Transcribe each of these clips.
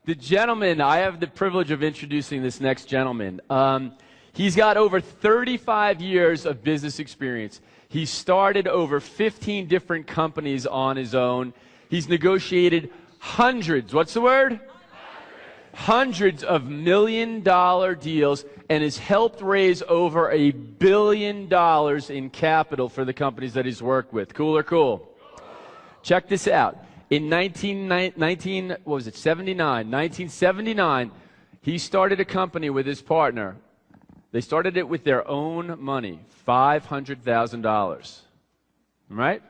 The gentleman, I have the privilege of introducing this next gentleman. He's got over 35 years of business experience. He started over 15 different companies on his own. He's negotiated hundreds, what's the word? Hundreds of million-dollar deals, and has helped raise over $1 billion in capital for the companies that he's worked with. Cool or cool? Check this out. In 1979, he started a company with his partner. They started it with their own money, $500,000. Right?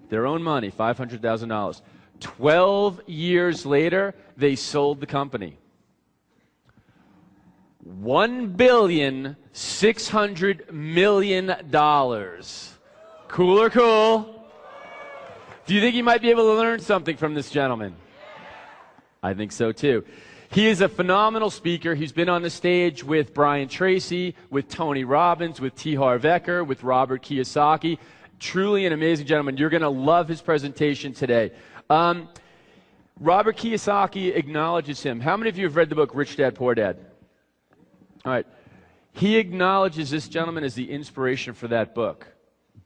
Their own money, $500,000. 12 years later, they sold the company. $1,600,000,000. Cool or cool? Do you think you might be able to learn something from this gentleman? I think so too. He is a phenomenal speaker. He's been on the stage with Brian Tracy, with Tony Robbins, with T. Harv Eker, with Robert Kiyosaki. Truly an amazing gentleman. You're going to love his presentation today. Robert Kiyosaki acknowledges him. How many of you have read the book Rich Dad, Poor Dad? All right. He acknowledges this gentleman as the inspiration for that book.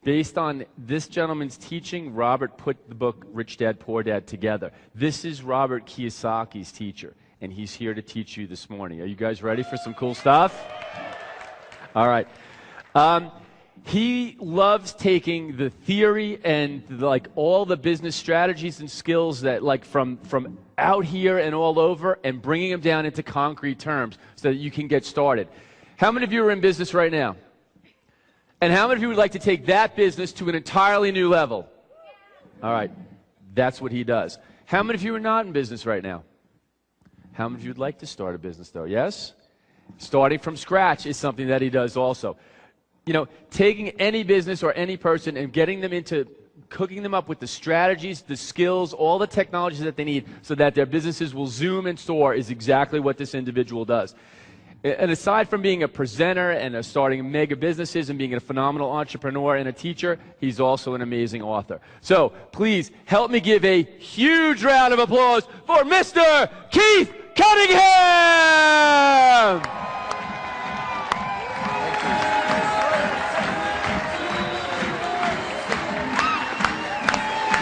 Based on this gentleman's teaching, Robert put the book Rich Dad, Poor Dad together. This is Robert Kiyosaki's teacher, and he's here to teach you this morning. Are you guys ready for some cool stuff? All right. He loves taking the theory and all the business strategies and skills that from out here and all over and bringing them down into concrete terms so that you can get started. How many of you are in business right now? And how many of you would like to take that business to an entirely new level? All right. That's what he does. How many of you are not in business right now? How many of you would like to start a business though? Yes? Starting from scratch is something that he does also. You know, taking any business or any person and getting them into cooking them up with the strategies, the skills, all the technologies that they need so that their businesses will zoom and soar is exactly what this individual does. And aside from being a presenter and starting mega businesses and being a phenomenal entrepreneur and a teacher, he's also an amazing author. So please help me give a huge round of applause for Mr. Keith Cunningham!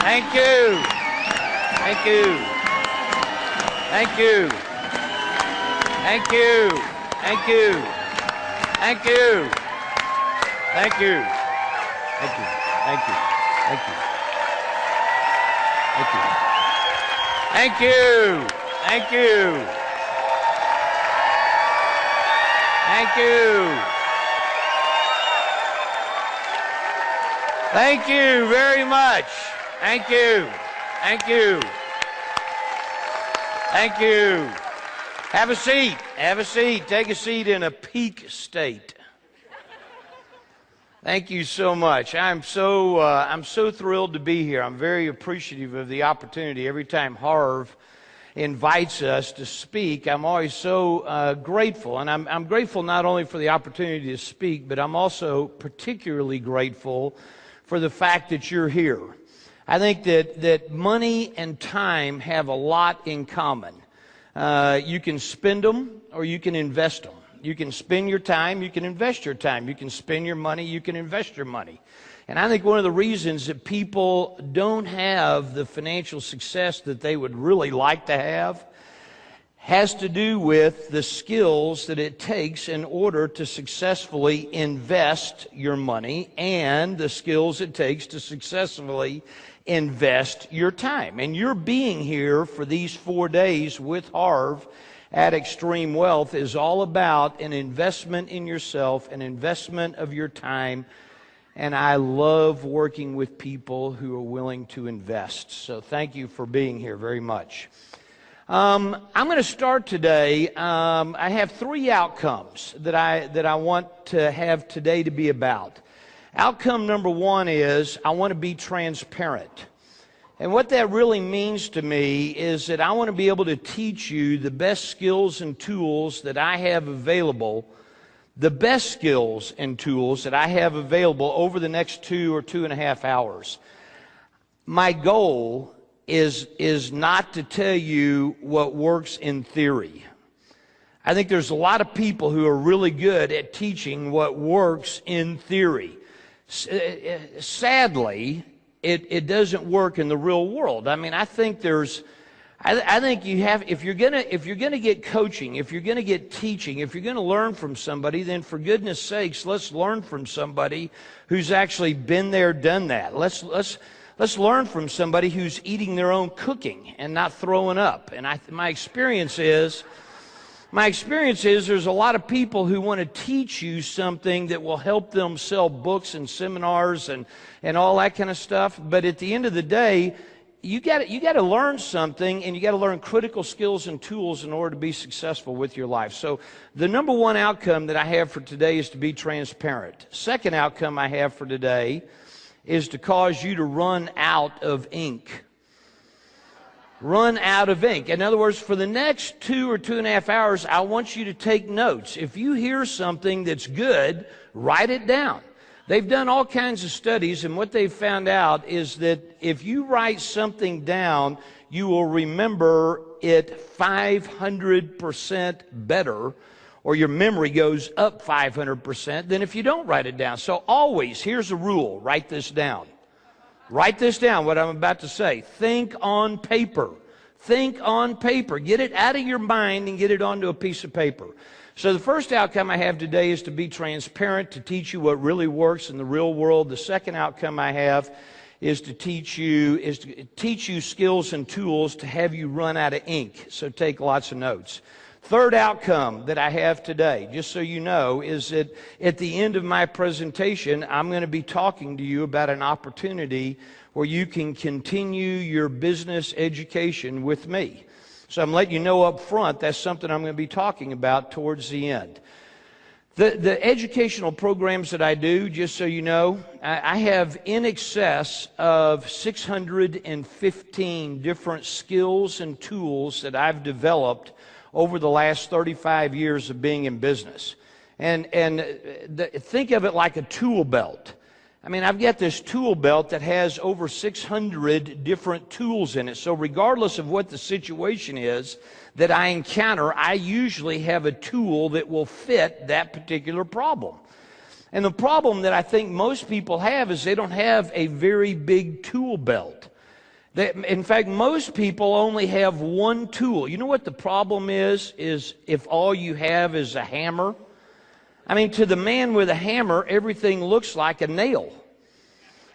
Thank you. Thank you. Thank you. Thank you. Thank you. Thank you. Thank you. Thank you. Thank you. Thank you. Thank you. Thank you. Thank you. Thank you. Thank you very much. Thank you. Thank you. Thank you. Have a seat. Have a seat. Take a seat in a peak state. Thank you so much. I'm so thrilled to be here. I'm very appreciative of the opportunity. Every time Harv invites us to speak, I'm always so grateful. And I'm grateful not only for the opportunity to speak, but I'm also particularly grateful for the fact that you're here. I think that money and time have a lot in common. You can spend them or you can invest them. You can spend your time, you can invest your time. You can spend your money, you can invest your money. And I think one of the reasons that people don't have the financial success that they would really like to have has to do with the skills that it takes in order to successfully invest your money and the skills it takes to successfully invest your time. And your being here for these 4 days with Harv at Extreme Wealth is all about an investment in yourself, an investment of your time. And I love working with people who are willing to invest. So thank you for being here very much. I'm going to start today. I have 3 outcomes that I want to have today to be about. Outcome number 1 is I want to be transparent. And what that really means to me is that I want to be able to teach you the best skills and tools that I have available, the best skills and tools that I have available over the next 2 or 2.5 hours. My goal is not to tell you what works in theory. I think there's a lot of people who are really good at teaching what works in theory. Sadly, it doesn't work in the real world. I mean, I think you have, if you're gonna get coaching, if you're gonna get teaching, if you're gonna learn from somebody, then for goodness sakes, let's learn from somebody who's actually been there, done that. Let's learn from somebody who's eating their own cooking and not throwing up. And my experience is there's a lot of people who want to teach you something that will help them sell books and seminars and all that kind of stuff. But at the end of the day, you got to learn something, and you got to learn critical skills and tools in order to be successful with your life. So the number one outcome that I have for today is to be transparent. Second outcome I have for today is to cause you to run out of ink. Run out of ink. In other words, for the next 2 or 2.5 hours, I want you to take notes. If you hear something that's good, write it down. They've done all kinds of studies, and what they've found out is that if you write something down, you will remember it 500% better, or your memory goes up 500% than if you don't write it down. So always, here's a rule, write this down. Write this down, what I'm about to say. Think on paper. Think on paper. Get it out of your mind and get it onto a piece of paper. So the first outcome I have today is to be transparent, to teach you what really works in the real world. The second outcome I have is to teach you skills and tools to have you run out of ink. So take lots of notes. Third outcome that I have today, just so you know, is that at the end of my presentation, I'm going to be talking to you about an opportunity where you can continue your business education with me. So I'm letting you know up front that's something I'm going to be talking about towards the end. The educational programs that I do, just so you know, I have in excess of 615 different skills and tools that I've developed over the last 35 years of being in business. And think of it like a tool belt. I mean, I've got this tool belt that has over 600 different tools in it. So regardless of what the situation is that I encounter, I usually have a tool that will fit that particular problem. And the problem that I think most people have is they don't have a very big tool belt. In fact, most people only have one tool. You know what the problem is if all you have is a hammer? I mean, to the man with a hammer, everything looks like a nail.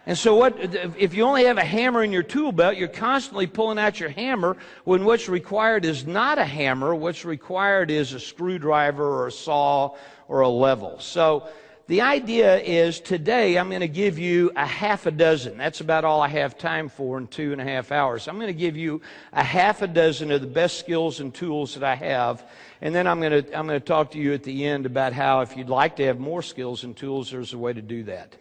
And so if you only have a hammer in your tool belt, you're constantly pulling out your hammer when what's required is not a hammer. What's required is a screwdriver or a saw or a level. So the idea is today I'm going to give you a half a dozen. That's about all I have time for in 2.5 hours. I'm going to give you a half a dozen of the best skills and tools that I have. And then I'm going to talk to you at the end about how if you'd like to have more skills and tools, there's a way to do that.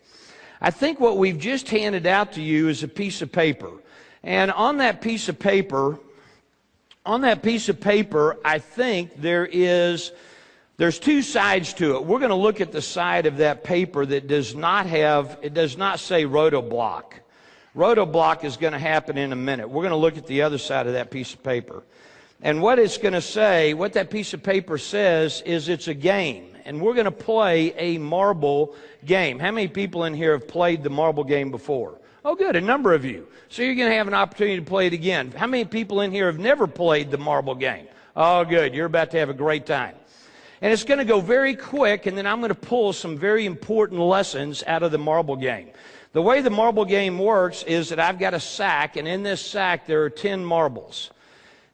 I think what we've just handed out to you is a piece of paper. And on that piece of paper, I think there's two sides to it. We're going to look at the side of that paper that does not say rotoblock. Rotoblock is going to happen in a minute. We're going to look at the other side of that piece of paper. And what it's going to say, what that piece of paper says, is it's a game. And we're going to play a marble game. How many people in here have played the marble game before? Oh, good, a number of you. So you're going to have an opportunity to play it again. How many people in here have never played the marble game? Oh, good, you're about to have a great time. And it's going to go very quick, and then I'm going to pull some very important lessons out of the marble game. The way the marble game works is that I've got a sack, and in this sack there are 10 marbles.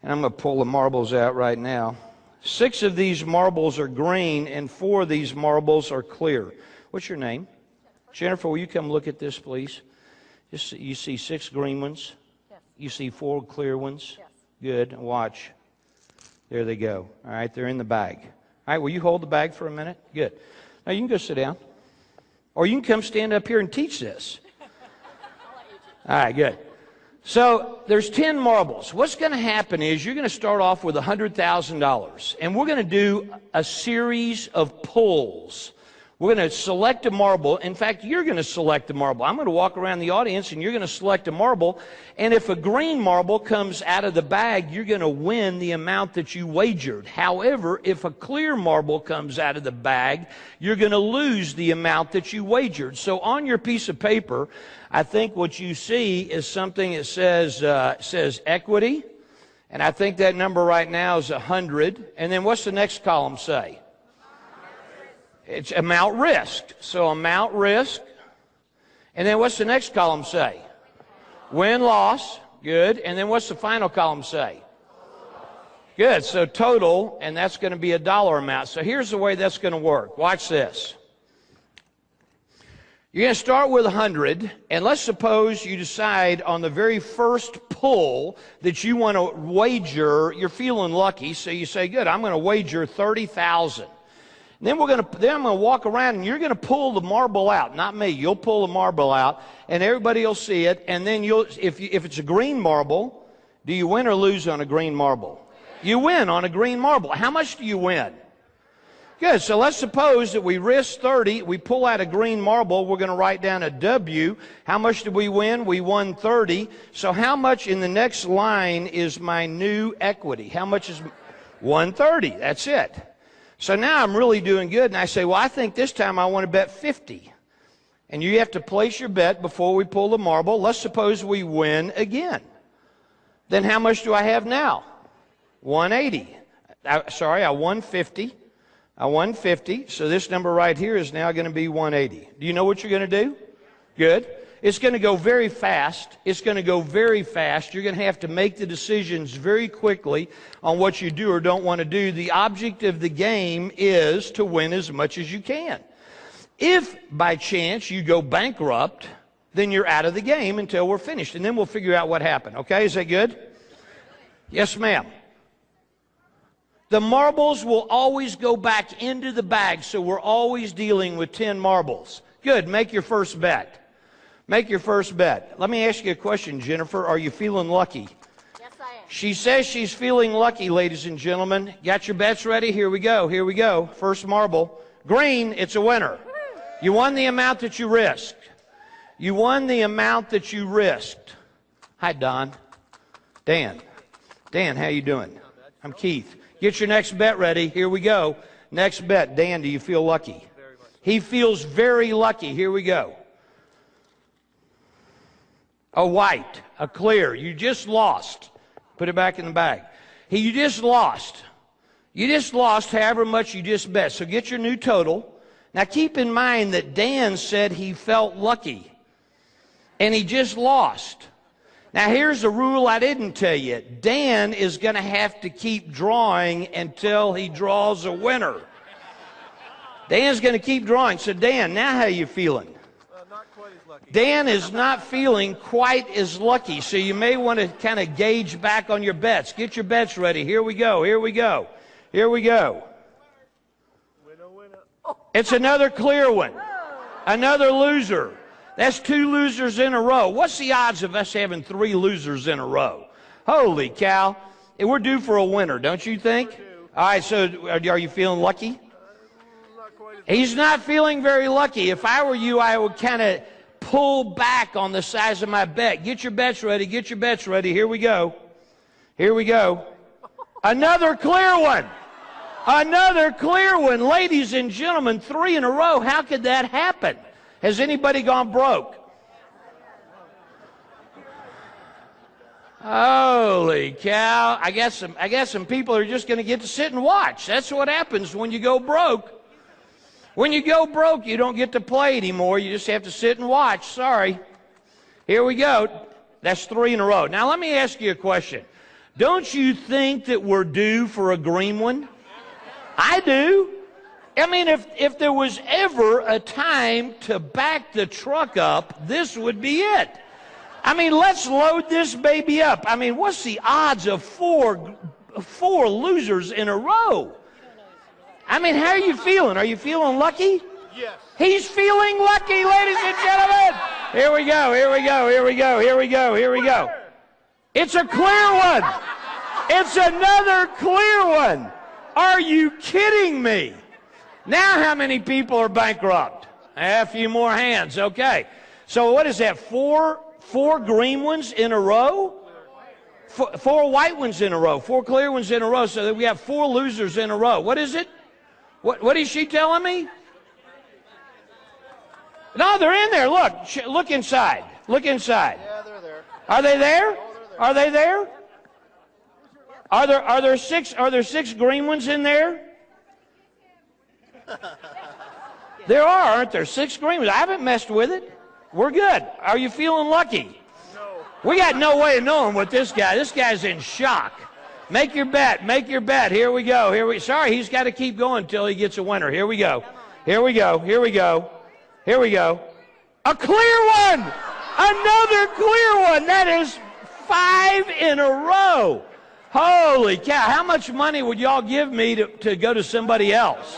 And I'm going to pull the marbles out right now. 6 of these marbles are green, and 4 of these marbles are clear. What's your name? Jennifer, will you come look at this, please? You see 6 green ones? Yes. You see 4 clear ones? Yes. Good. Watch. There they go. All right, they're in the bag. All right, will you hold the bag for a minute? Good. Now you can go sit down. Or you can come stand up here and teach this. All right, good. So there's 10 marbles. What's going to happen is you're going to start off with $100,000. And we're going to do a series of pulls. We're going to select a marble. In fact, you're going to select a marble. I'm going to walk around the audience, and you're going to select a marble. And if a green marble comes out of the bag, you're going to win the amount that you wagered. However, if a clear marble comes out of the bag, you're going to lose the amount that you wagered. So on your piece of paper, I think what you see is something that says equity. And I think that number right now is 100. And then what's the next column say? It's amount risked. So amount risk. And then what's the next column say? Win-loss. Good. And then what's the final column say? Good. So total, and that's going to be a dollar amount. So here's the way that's going to work. Watch this. You're going to start with 100, and let's suppose you decide on the very first pull that you want to wager. You're feeling lucky, so you say, good, I'm going to wager 30,000. Then I'm going to walk around, and you're going to pull the marble out. Not me. You'll pull the marble out, and everybody will see it. And then if it's a green marble, do you win or lose on a green marble? You win on a green marble. How much do you win? Good. So let's suppose that we risk 30. We pull out a green marble. We're going to write down a W. How much did we win? We won 30. So how much in the next line is my new equity? How much is 130? That's it. So now I'm really doing good, and I say, well, I think this time I want to bet 50. And you have to place your bet before we pull the marble. Let's suppose we win again. Then how much do I have now? 180. I won 50. I won 50. So this number right here is now going to be 180. Do you know what you're going to do? Good. It's going to go very fast. It's going to go very fast. You're going to have to make the decisions very quickly on what you do or don't want to do. The object of the game is to win as much as you can. If by chance you go bankrupt, then you're out of the game until we're finished. And then we'll figure out what happened. Okay, is that good? Yes, ma'am. The marbles will always go back into the bag, so we're always dealing with 10 marbles. Good, make your first bet. Make your first bet. Let me ask you a question, Jennifer. Are you feeling lucky? Yes, I am. She says she's feeling lucky, ladies and gentlemen. Got your bets ready? Here we go. Here we go. First marble. Green, it's a winner. You won the amount that you risked. You won the amount that you risked. Hi, Don. Dan. Dan, how you doing? I'm Keith. Get your next bet ready. Here we go. Next bet. Dan, do you feel lucky? Very much. He feels very lucky. Here we go. A white, a clear. You just lost. Put it back in the bag. You just lost. You just lost however much you just bet. So get your new total. Now keep in mind that Dan said he felt lucky. And he just lost. Now here's a rule I didn't tell you. Dan is going to have to keep drawing until he draws a winner. Dan's going to keep drawing. So Dan, now how you feeling? Not quite as lucky. Dan is not feeling quite as lucky, so you may want to kind of gauge back on your bets. Get your bets ready. Here we go. Here we go. Here we go. Winner, winner. Oh. It's another clear one. Another loser. That's 2 losers in a row. What's the odds of us having 3 losers in a row? Holy cow. We're due for a winner, don't you think? All right, so are you feeling lucky? Not quite as He's not feeling very lucky. If I were you, I would kind of pull back on the size of my bet. Get your bets ready. Get your bets ready. Here we go. Here we go. Another clear one. Another clear one. Ladies and gentlemen, 3 in a row. How could that happen? Has anybody gone broke? Holy cow. I guess some people are just going to get to sit and watch. That's what happens when you go broke. When you go broke, you don't get to play anymore. You just have to sit and watch. Sorry. Here we go. That's 3 in a row. Now, let me ask you a question. Don't you think that we're due for a green one? I do. I mean, if there was ever a time to back the truck up, this would be it. I mean, let's load this baby up. I mean, what's the odds of 4 losers in a row? I mean, how are you feeling? Are you feeling lucky? Yes. He's feeling lucky, ladies and gentlemen. Here we go, here we go, here we go, here we go, here we go. It's a clear one. It's another clear one. Are you kidding me? Now how many people are bankrupt? A few more hands. Okay. So what is that? Four green ones in a row? Four white ones in a row. Four clear ones in a row. So that we have 4 losers in a row. What is it? What is she telling me? No, they're in there. Look. Look inside. Look inside. Yeah, they're there. Are they there? Oh, they're there. Are they there? Are there 6 green ones in there? There are, aren't there? 6 green ones. I haven't messed with it. We're good. Are you feeling lucky? No. We got no way of knowing what this guy. This guy's in shock. Make your bet. Make your bet. Here we go. Sorry, he's got to keep going until he gets a winner. Here we go. Here we go. Here we go. Here we go. A clear one. Another clear one. That is 5 in a row. Holy cow. How much money would y'all give me to go to somebody else?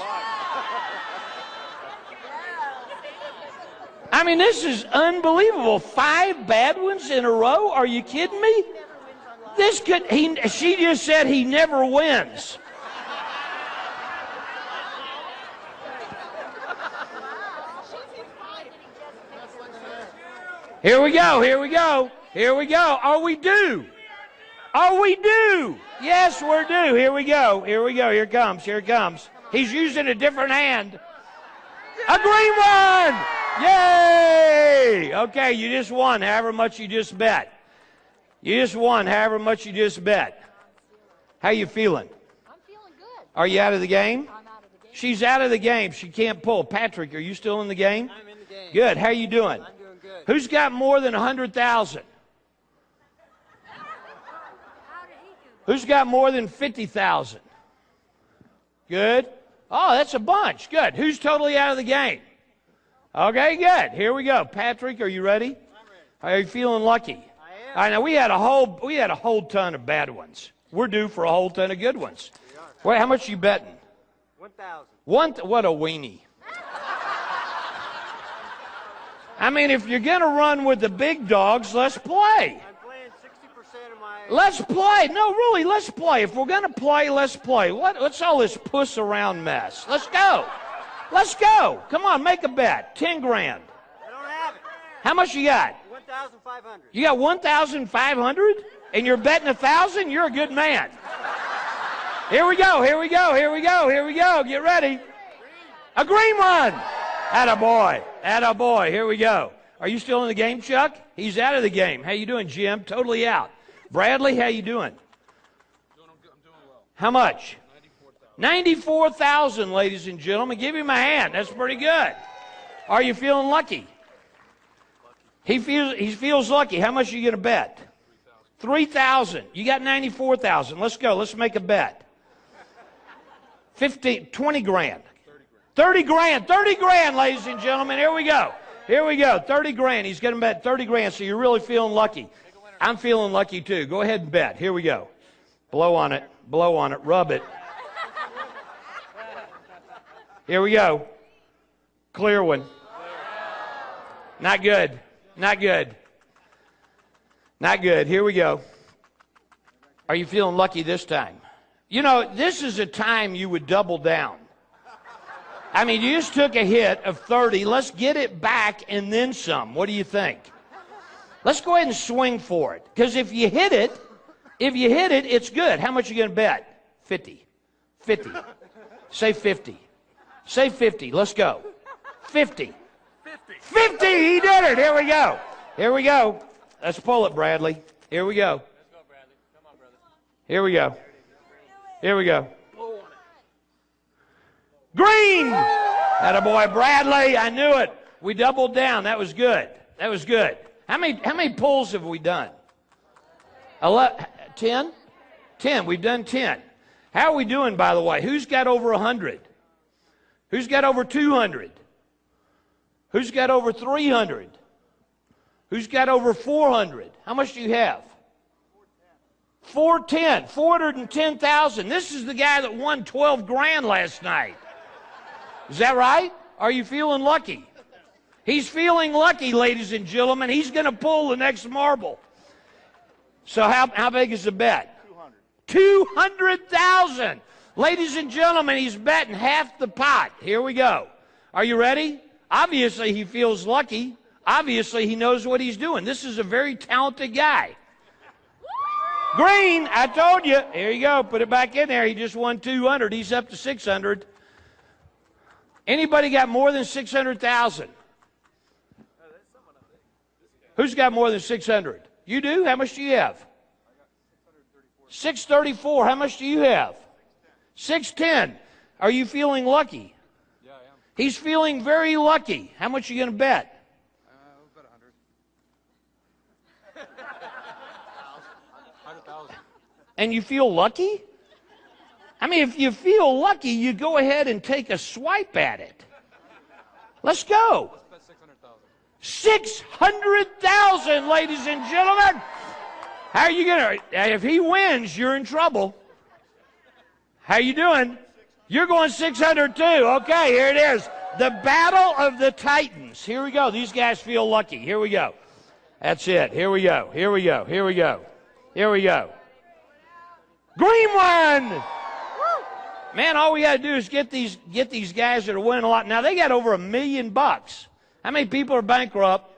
I mean, this is unbelievable. 5 bad ones in a row? Are you kidding me? She just said he never wins. Here we go, here we go, here we go. Are we due? Are we due? Yes, we're due. Here we go, here we go. Here it comes, here it comes. He's using a different hand. A green one! Yay! Okay, you just won however much you just bet. You just won however much you just bet. How you feeling? I'm feeling good. Are you out of the game? I'm out of the game. She's out of the game. She can't pull. Patrick, are you still in the game? I'm in the game. Good. How you doing? I'm doing good. Who's got more than 100,000? How did he do? Who's got more than 50,000? Good. Oh, that's a bunch. Good. Who's totally out of the game? Okay, good. Here we go. Patrick, are you ready? I'm ready. Are you feeling lucky? I am. All right, now we had a whole ton of bad ones. We're due for a whole ton of good ones. Wait, how much you betting? 1,000. What a weenie. I mean, if you're going to run with the big dogs, let's play. I'm playing 60% of my. Let's play. No, really, let's play. If we're going to play, let's play. What's all this puss around mess? Let's go. Let's go. Come on, make a bet. 10 grand. I don't have it. How much you got? 1,500. You got 1,500? And you're betting 1,000? You're a good man. Here we go, here we go, here we go, here we go. Get ready. A green one. Attaboy. Attaboy. Here we go. Are you still in the game, Chuck? He's out of the game. How you doing, Jim? Totally out. Bradley, how you doing? I'm doing well. How much? 94,000, ladies and gentlemen. Give him a hand. That's pretty good. Are you feeling lucky? He feels lucky. How much are you going to bet? 3,000. You got 94,000. Let's go. Let's make a bet. 20 grand. 30 grand. 30 grand, ladies and gentlemen. Here we go. Here we go. 30 grand. He's going to bet 30 grand, so you're really feeling lucky. I'm feeling lucky, too. Go ahead and bet. Here we go. Blow on it. Blow on it. Rub it. Here we go. Clear one. Not good. Not good. Not good. Here we go. Are you feeling lucky this time? You know, this is a time you would double down. I mean, you just took a hit of 30. Let's get it back and then some. What do you think? Let's go ahead and swing for it. Because if you hit it, it's good. How much are you going to bet? 50. 50. Say 50. Say 50. Let's go. 50. 50. He did it. Here we go. Here we go. Let's pull it, Bradley. Here we go. Let's go, Bradley. Come on, brother. Here we go. Here we go. Green! Attaboy, Bradley. I knew it. We doubled down. That was good. That was good. How many pulls have we done? 10? 10. We've done 10. How are we doing, by the way? Who's got over 100? Who's got over 200? Who's got over 300? Who's got over 400? How much do you have? 410. 410,000. This is the guy that won 12 grand last night. Is that right? Are you feeling lucky? He's feeling lucky, ladies and gentlemen. He's going to pull the next marble. So how big is the bet? 200,000. Ladies and gentlemen, he's betting half the pot. Here we go. Are you ready? Obviously, he feels lucky. Obviously, he knows what he's doing. This is a very talented guy. Green, I told you. Here you go. Put it back in there. He just won 200. He's up to 600. Anybody got more than 600,000? Who's got more than 600? You do? How much do you have? 634. How much do you have? 610. Are you feeling lucky? Yeah, I am. He's feeling very lucky. How much are you going to bet? About 100. 100,000. And you feel lucky? I mean, if you feel lucky, you go ahead and take a swipe at it. Let's go. Let's bet 600,000. 600,000, ladies and gentlemen. How are you going to, if he wins, you're in trouble. How you doing? You're going 600 too. Okay, here it is. The battle of the Titans. Here we go. These guys feel lucky. Here we go. That's it. Here we go. Here we go. Here we go. Here we go. Green one. Man, all we got to do is get these guys that are winning a lot. Now, they got over $1 million. How many people are bankrupt?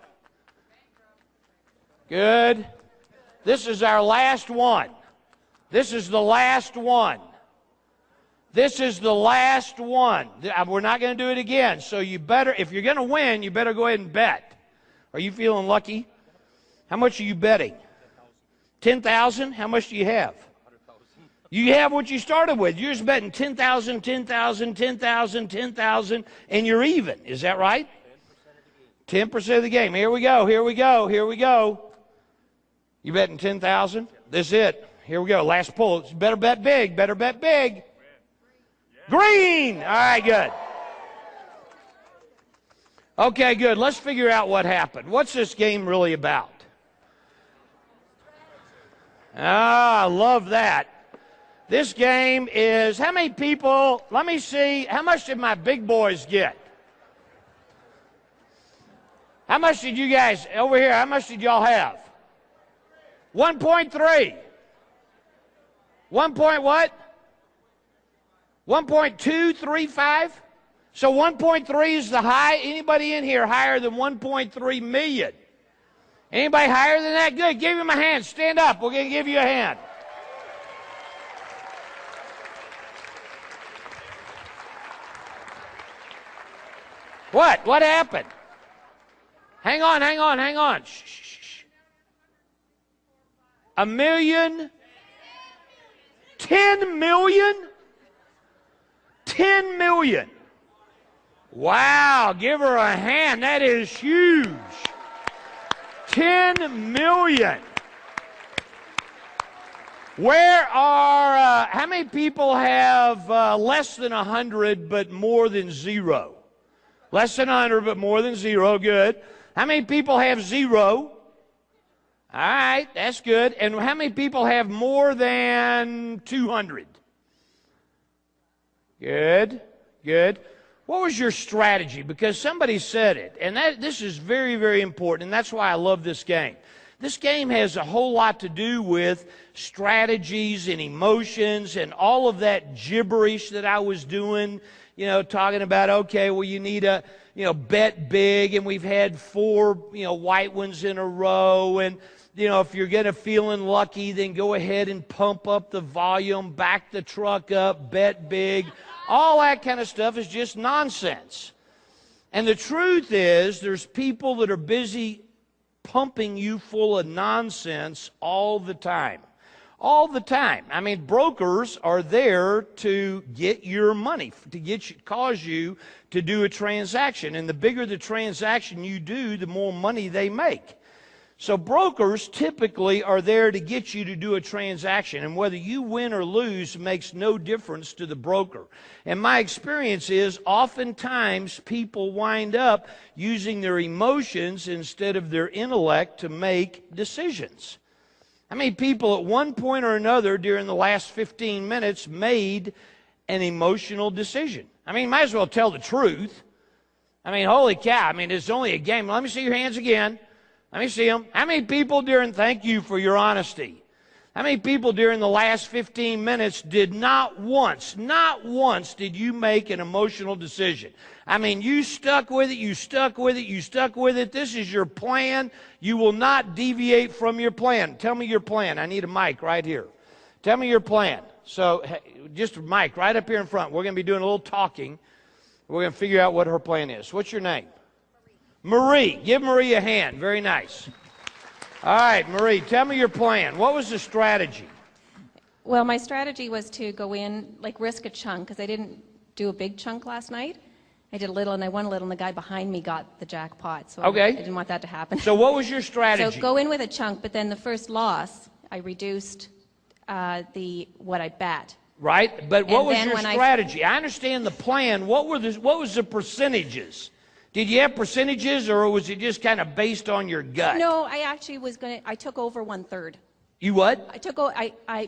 Good. This is our last one. This is the last one. This is the last one. We're not going to do it again. So you better, if you're going to win, you better go ahead and bet. Are you feeling lucky? How much are you betting? 10,000? How much do you have? You have what you started with. You're just betting 10,000, 10,000, 10,000, 10,000, and you're even. Is that right? 10% of the game. Here we go. Here we go. Here we go. You betting 10,000? This is it. Here we go. Last pull. Better bet big. Better bet big. Green. All right, good. Okay, good. Let's figure out what happened. What's this game really about? Ah, I love that. This game is, how many people, let me see, how much did my big boys get? How much did you guys, over here, how much did y'all have? 1.3. 1 point what? 1.235? So 1.3 is the high. Anybody in here higher than 1.3 million? Anybody higher than that? Good. Give him a hand. Stand up. We're going to give you a hand. What? What happened? Hang on, hang on, hang on. Shh, shh, shh. 1 million? 10 million? 10 million. Wow, give her a hand. That is huge. 10 million. Where are, how many people have less than 100 but more than 0? Less than 100 but more than 0, good. How many people have 0? All right, that's good. And how many people have more than 200? Good, good. What was your strategy? Because somebody said it, and this is very, very important, and that's why I love this game. This game has a whole lot to do with strategies and emotions and all of that gibberish that I was doing, you know, talking about, okay, well, you need a, you know, bet big, and we've had 4, you know, white ones in a row, and, you know, if you're getting feeling lucky, then go ahead and pump up the volume, back the truck up, bet big. All that kind of stuff is just nonsense. And the truth is, there's people that are busy pumping you full of nonsense all the time. All the time. I mean, brokers are there to get your money, to cause you to do a transaction. And the bigger the transaction you do, the more money they make. So brokers typically are there to get you to do a transaction, and whether you win or lose makes no difference to the broker. And my experience is oftentimes people wind up using their emotions instead of their intellect to make decisions. How many people at one point or another during the last 15 minutes made an emotional decision? I mean, might as well tell the truth. I mean, holy cow. I mean, it's only a game. Let me see your hands again. Let me see them. How many people thank you for your honesty. How many people during the last 15 minutes did not once did you make an emotional decision? I mean, you stuck with it, you stuck with it, you stuck with it. This is your plan. You will not deviate from your plan. Tell me your plan. I need a mic right here. Tell me your plan. So just a mic right up here in front. We're going to be doing a little talking. We're going to figure out what her plan is. What's your name? Marie. Give Marie a hand. Very nice. All right, Marie, tell me your plan. What was the strategy? Well, my strategy was to go in, like risk a chunk, because I didn't do a big chunk last night. I did a little, and I won a little, and the guy behind me got the jackpot. So okay. I didn't want that to happen. So what was your strategy? So go in with a chunk, but then the first loss, I reduced what I bet. Right, but what And was then your when strategy? I understand the plan. What was the percentages? Did you have percentages, or was it just kind of based on your gut? No, I actually was I took over 1/3. You what?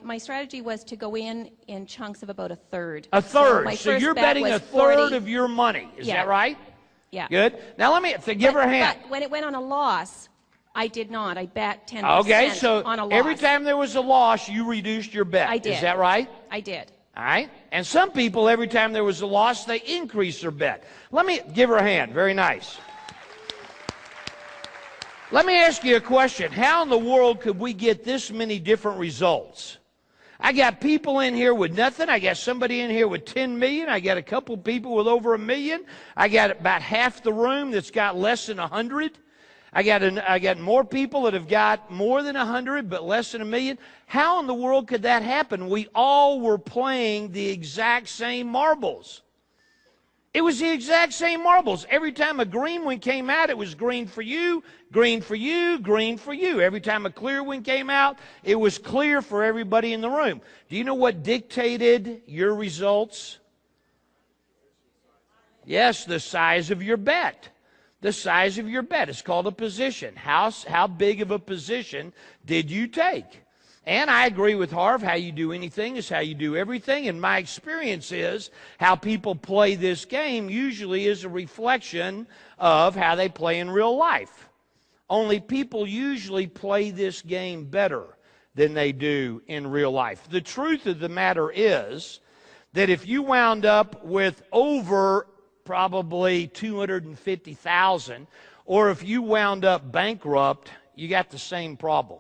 My strategy was to go in chunks of about 1/3. A third. My So first you're bet betting was 1/3 40. of your money. Is Yeah. that right? Yeah. Good. Now let me give her a hand. But when it went on a loss, I did not. I bet 10% Okay, so on a loss. every time there was a loss, you reduced your bet. I did. Is that right? I did. All right. And some people, every time there was a loss, they increased their bet. Let me give her a hand. Very nice. Let me ask you a question. How in the world could we get this many different results? I got people in here with nothing. I got somebody in here with 10 million. I got a couple people with over $1 million. I got about half the room that's got less than 100. I got more people that have got more than 100 but less than $1 million. How in the world could that happen? We all were playing the exact same marbles. It was the exact same marbles. Every time a green one came out, it was green for you, green for you, green for you. Every time a clear one came out, it was clear for everybody in the room. Do you know what dictated your results? Yes, the size of your bet. The size of your bet. It's called a position. How big of a position did you take? And I agree with Harv, how you do anything is how you do everything. And my experience is how people play this game usually is a reflection of how they play in real life. Only people usually play this game better than they do in real life. The truth of the matter is that if you wound up with over probably 250,000, or if you wound up bankrupt, you got the same problem.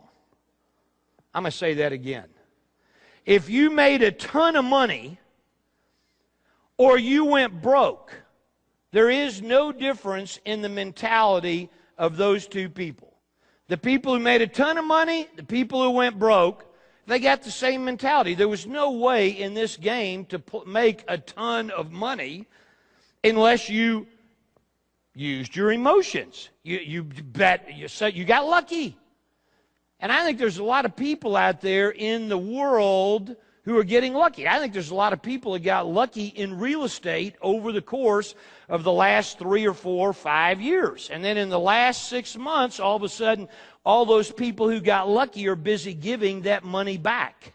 I'm going to say that again. If you made a ton of money or you went broke, there is no difference in the mentality of those two people. The people who made a ton of money, the people who went broke, they got the same mentality. There was no way in this game to make a ton of money unless you used your emotions. You bet, you got lucky. And I think there's a lot of people out there in the world who are getting lucky. I think there's a lot of people that got lucky in real estate over the course of the last 3 or 4 or 5 years. And then in the last 6 months, all of a sudden, all those people who got lucky are busy giving that money back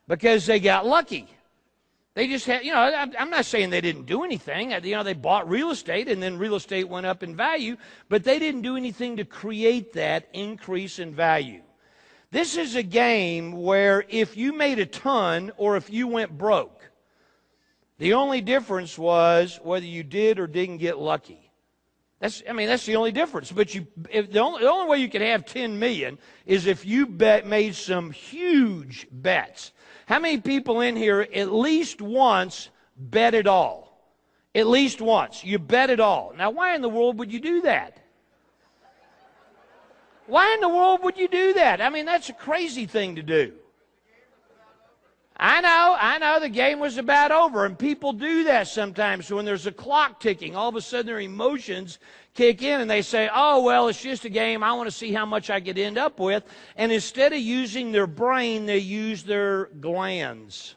because they got lucky. They just had, I'm not saying they didn't do anything. They bought real estate and then real estate went up in value, but they didn't do anything to create that increase in value. This is a game where if you made a ton or if you went broke, the only difference was whether you did or didn't get lucky. That's the only difference. But the only way you could have 10 million is if you made some huge bets. How many people in here at least once bet it all? At least once. You bet it all. Now, why in the world would you do that? Why in the world would you do that? That's a crazy thing to do. I know the game was about over, and people do that sometimes. So when there's a clock ticking, all of a sudden their emotions kick in, and they say, oh, well, it's just a game. I want to see how much I could end up with. And instead of using their brain, they use their glands.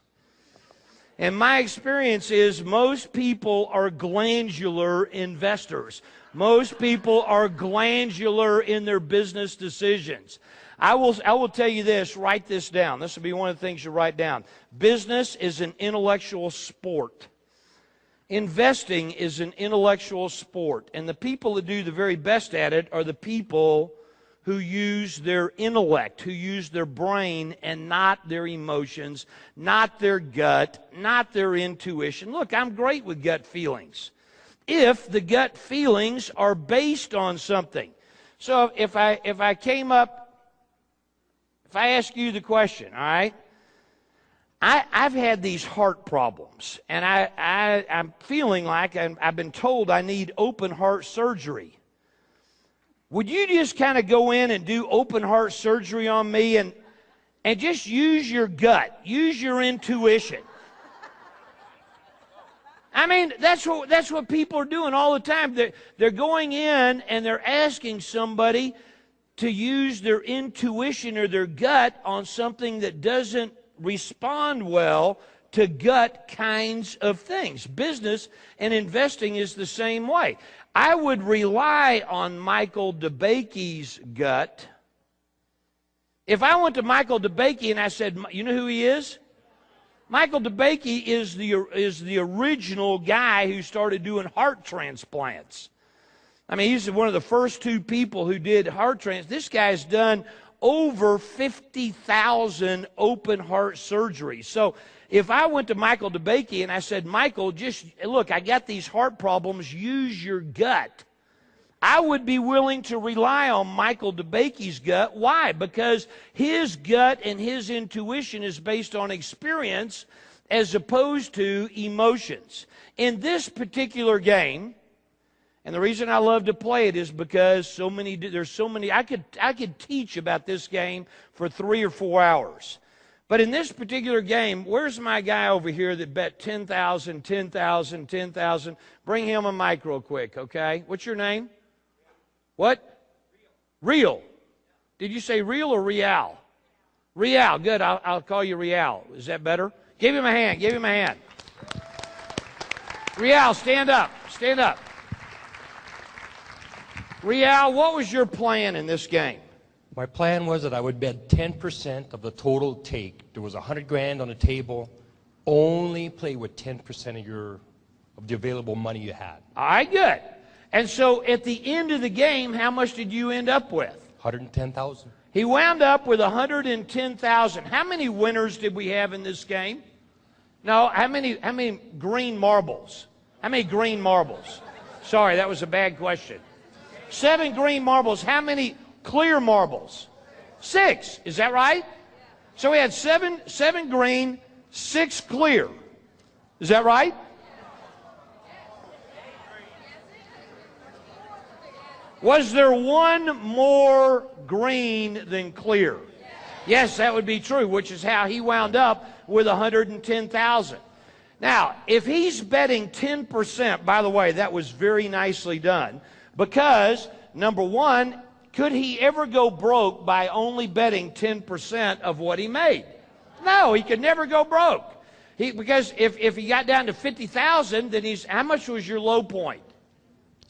And my experience is most people are glandular investors. Most people are glandular in their business decisions. I will tell you this, write this down. This will be one of the things you write down. Business is an intellectual sport. Investing is an intellectual sport. And the people that do the very best at it are the people who use their intellect, who use their brain and not their emotions, not their gut, not their intuition. Look, I'm great with gut feelings, if the gut feelings are based on something. So if I ask you the question, all right? I've had these heart problems, and I'm feeling like I've been told I need open heart surgery. Would you just kind of go in and do open heart surgery on me and just use your gut, use your intuition? I mean, that's what people are doing all the time. They're going in and they're asking somebody to use their intuition or their gut on something that doesn't respond well to gut kinds of things. Business and investing is the same way. I would rely on Michael DeBakey's gut. If I went to Michael DeBakey and I said, you know who he is? Michael DeBakey is the original guy who started doing heart transplants. I mean, he's one of the first two people who did heart transplants. This guy's done over 50,000 open heart surgeries. So if I went to Michael DeBakey and I said, Michael, just look, I got these heart problems, use your gut, I would be willing to rely on Michael DeBakey's gut. Why? Because his gut and his intuition is based on experience as opposed to emotions. In this particular game, and the reason I love to play it is because there's so many, I could teach about this game for 3 or 4 hours. But in this particular game, where's my guy over here that bet 10,000, 10,000, 10,000? Bring him a mic real quick, okay? What's your name? What? Real. Did you say real or real? Real. Good. I'll call you Real. Is that better? Give him a hand. Give him a hand. Real, stand up. Stand up. Real, what was your plan in this game? My plan was that I would bet 10% of the total take. There was 100 grand on the table. Only play with 10% of the available money you had. All right, good. And so at the end of the game, how much did you end up with? 110,000. He wound up with 110,000. How many winners did we have in this game? No, how many green marbles? How many green marbles? Sorry, that was a bad question. 7 green marbles. How many clear marbles? 6. Is that right? So we had 7 green, 6 clear. Is that right? Was there one more green than clear? Yes, that would be true, which is how he wound up with 110,000. Now, if he's betting 10%, by the way, that was very nicely done, because, number one, could he ever go broke by only betting 10% of what he made? No, he could never go broke. Because if he got down to 50,000, then how much was your low point?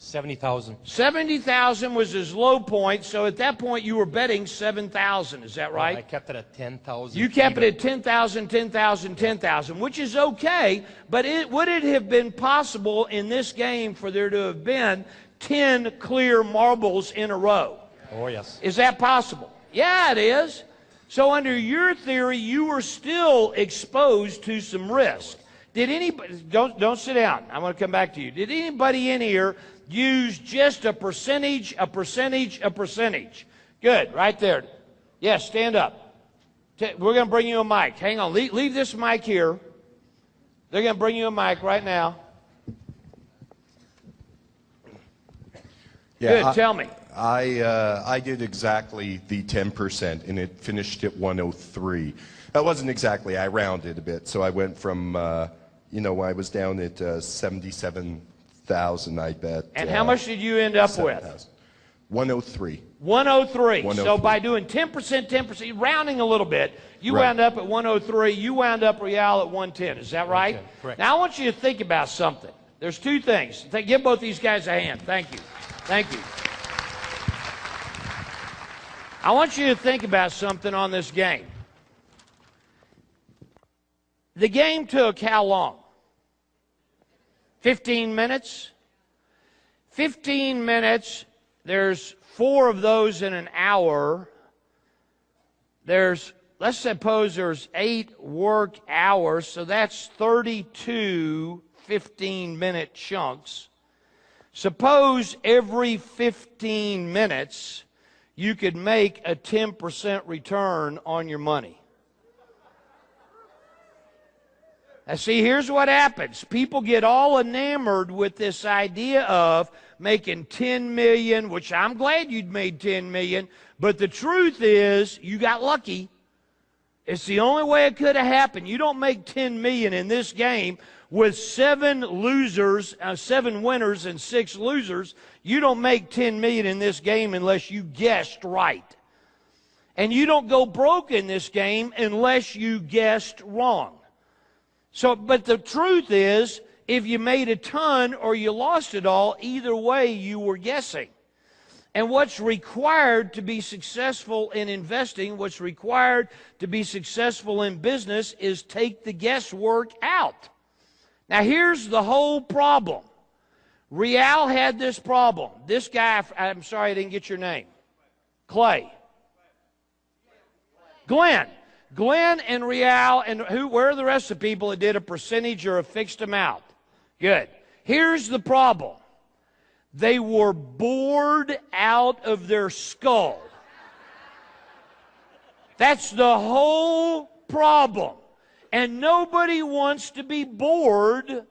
70,000. 70,000 was his low point, so at that point you were betting 7,000, is that right? I kept it at 10,000. You kept it at 10,000, 10,000, 10,000, which is okay, but would it have been possible in this game for there to have been 10 clear marbles in a row? Oh, yes. Is that possible? Yeah, it is. So under your theory, you were still exposed to some risk. Did anybody, don't sit down, I'm going to come back to you. Did anybody in here use just a percentage, a percentage, a percentage? Good, right there. Yes, stand up. We're going to bring you a mic. Hang on, leave this mic here. They're going to bring you a mic right now. Yeah, good, tell me. I did exactly the 10%, and it finished at 103. That wasn't exactly, I rounded a bit, so I went from, I was down at 77,000, I bet. And how much did you end up with? 103. 103. So by doing 10%, 10%, rounding a little bit, you wound up at 103. You wound up Real at 110. Is that right? Correct. Now I want you to think about something. There's 2 things. Give both these guys a hand. Thank you. Thank you. I want you to think about something on this game. The game took how long? 15 minutes? 15 minutes there's 4 of those in an hour. Let's suppose there's 8 work hours, so that's 32 15-minute chunks. Suppose every 15 minutes you could make a 10% return on your money. Now see, here's what happens. People get all enamored with this idea of making 10 million, which I'm glad you'd made 10 million, but the truth is you got lucky. It's the only way it could have happened. You don't make 10 million in this game with 7 winners and 6 losers. You don't make 10 million in this game unless you guessed right. And you don't go broke in this game unless you guessed wrong. So, but the truth is, if you made a ton or you lost it all, either way you were guessing. And what's required to be successful in investing, what's required to be successful in business is take the guesswork out. Now here's the whole problem. Rial had this problem. This guy, I'm sorry I didn't get your name. Clay. Glenn. Glenn and Rial, and where are the rest of the people that did a percentage or a fixed amount? Good. Here's the problem. They were bored out of their skull. That's the whole problem. And nobody wants to be bored.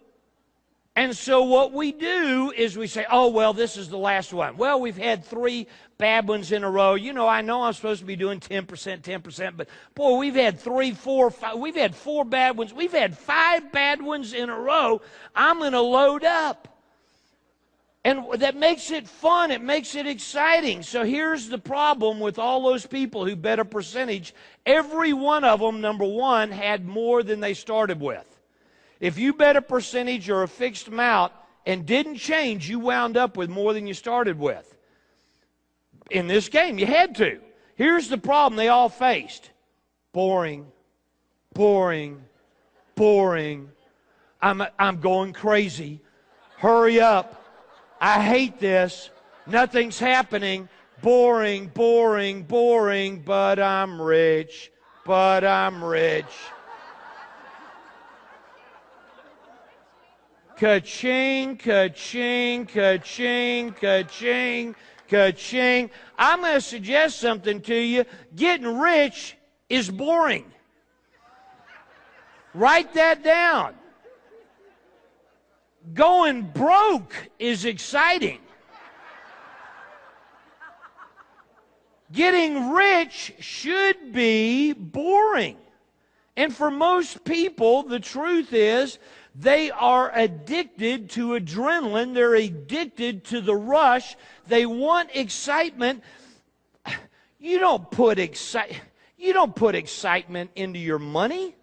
And so what we do is we say, oh, well, this is the last one. Well, we've had 3 bad ones in a row. You know, I know I'm supposed to be doing 10%, but boy, we've had 3, 4, 5. We've had 4 bad ones. We've had 5 bad ones in a row. I'm going to load up. And that makes it fun. It makes it exciting. So here's the problem with all those people who bet a percentage. Every one of them, number one, had more than they started with. If you bet a percentage or a fixed amount and didn't change, you wound up with more than you started with. In this game, you had to. Here's the problem they all faced. Boring, boring, boring. I'm going crazy. Hurry up. I hate this. Nothing's happening. Boring, boring, boring, but I'm rich. But I'm rich. Ka-ching, ka-ching, ka-ching, ka-ching, ka-ching. I'm going to suggest something to you. Getting rich is boring. Write that down. Going broke is exciting. Getting rich should be boring. And for most people, the truth is, they are addicted to adrenaline. They're addicted to the rush. They want excitement. You don't put excitement into your money.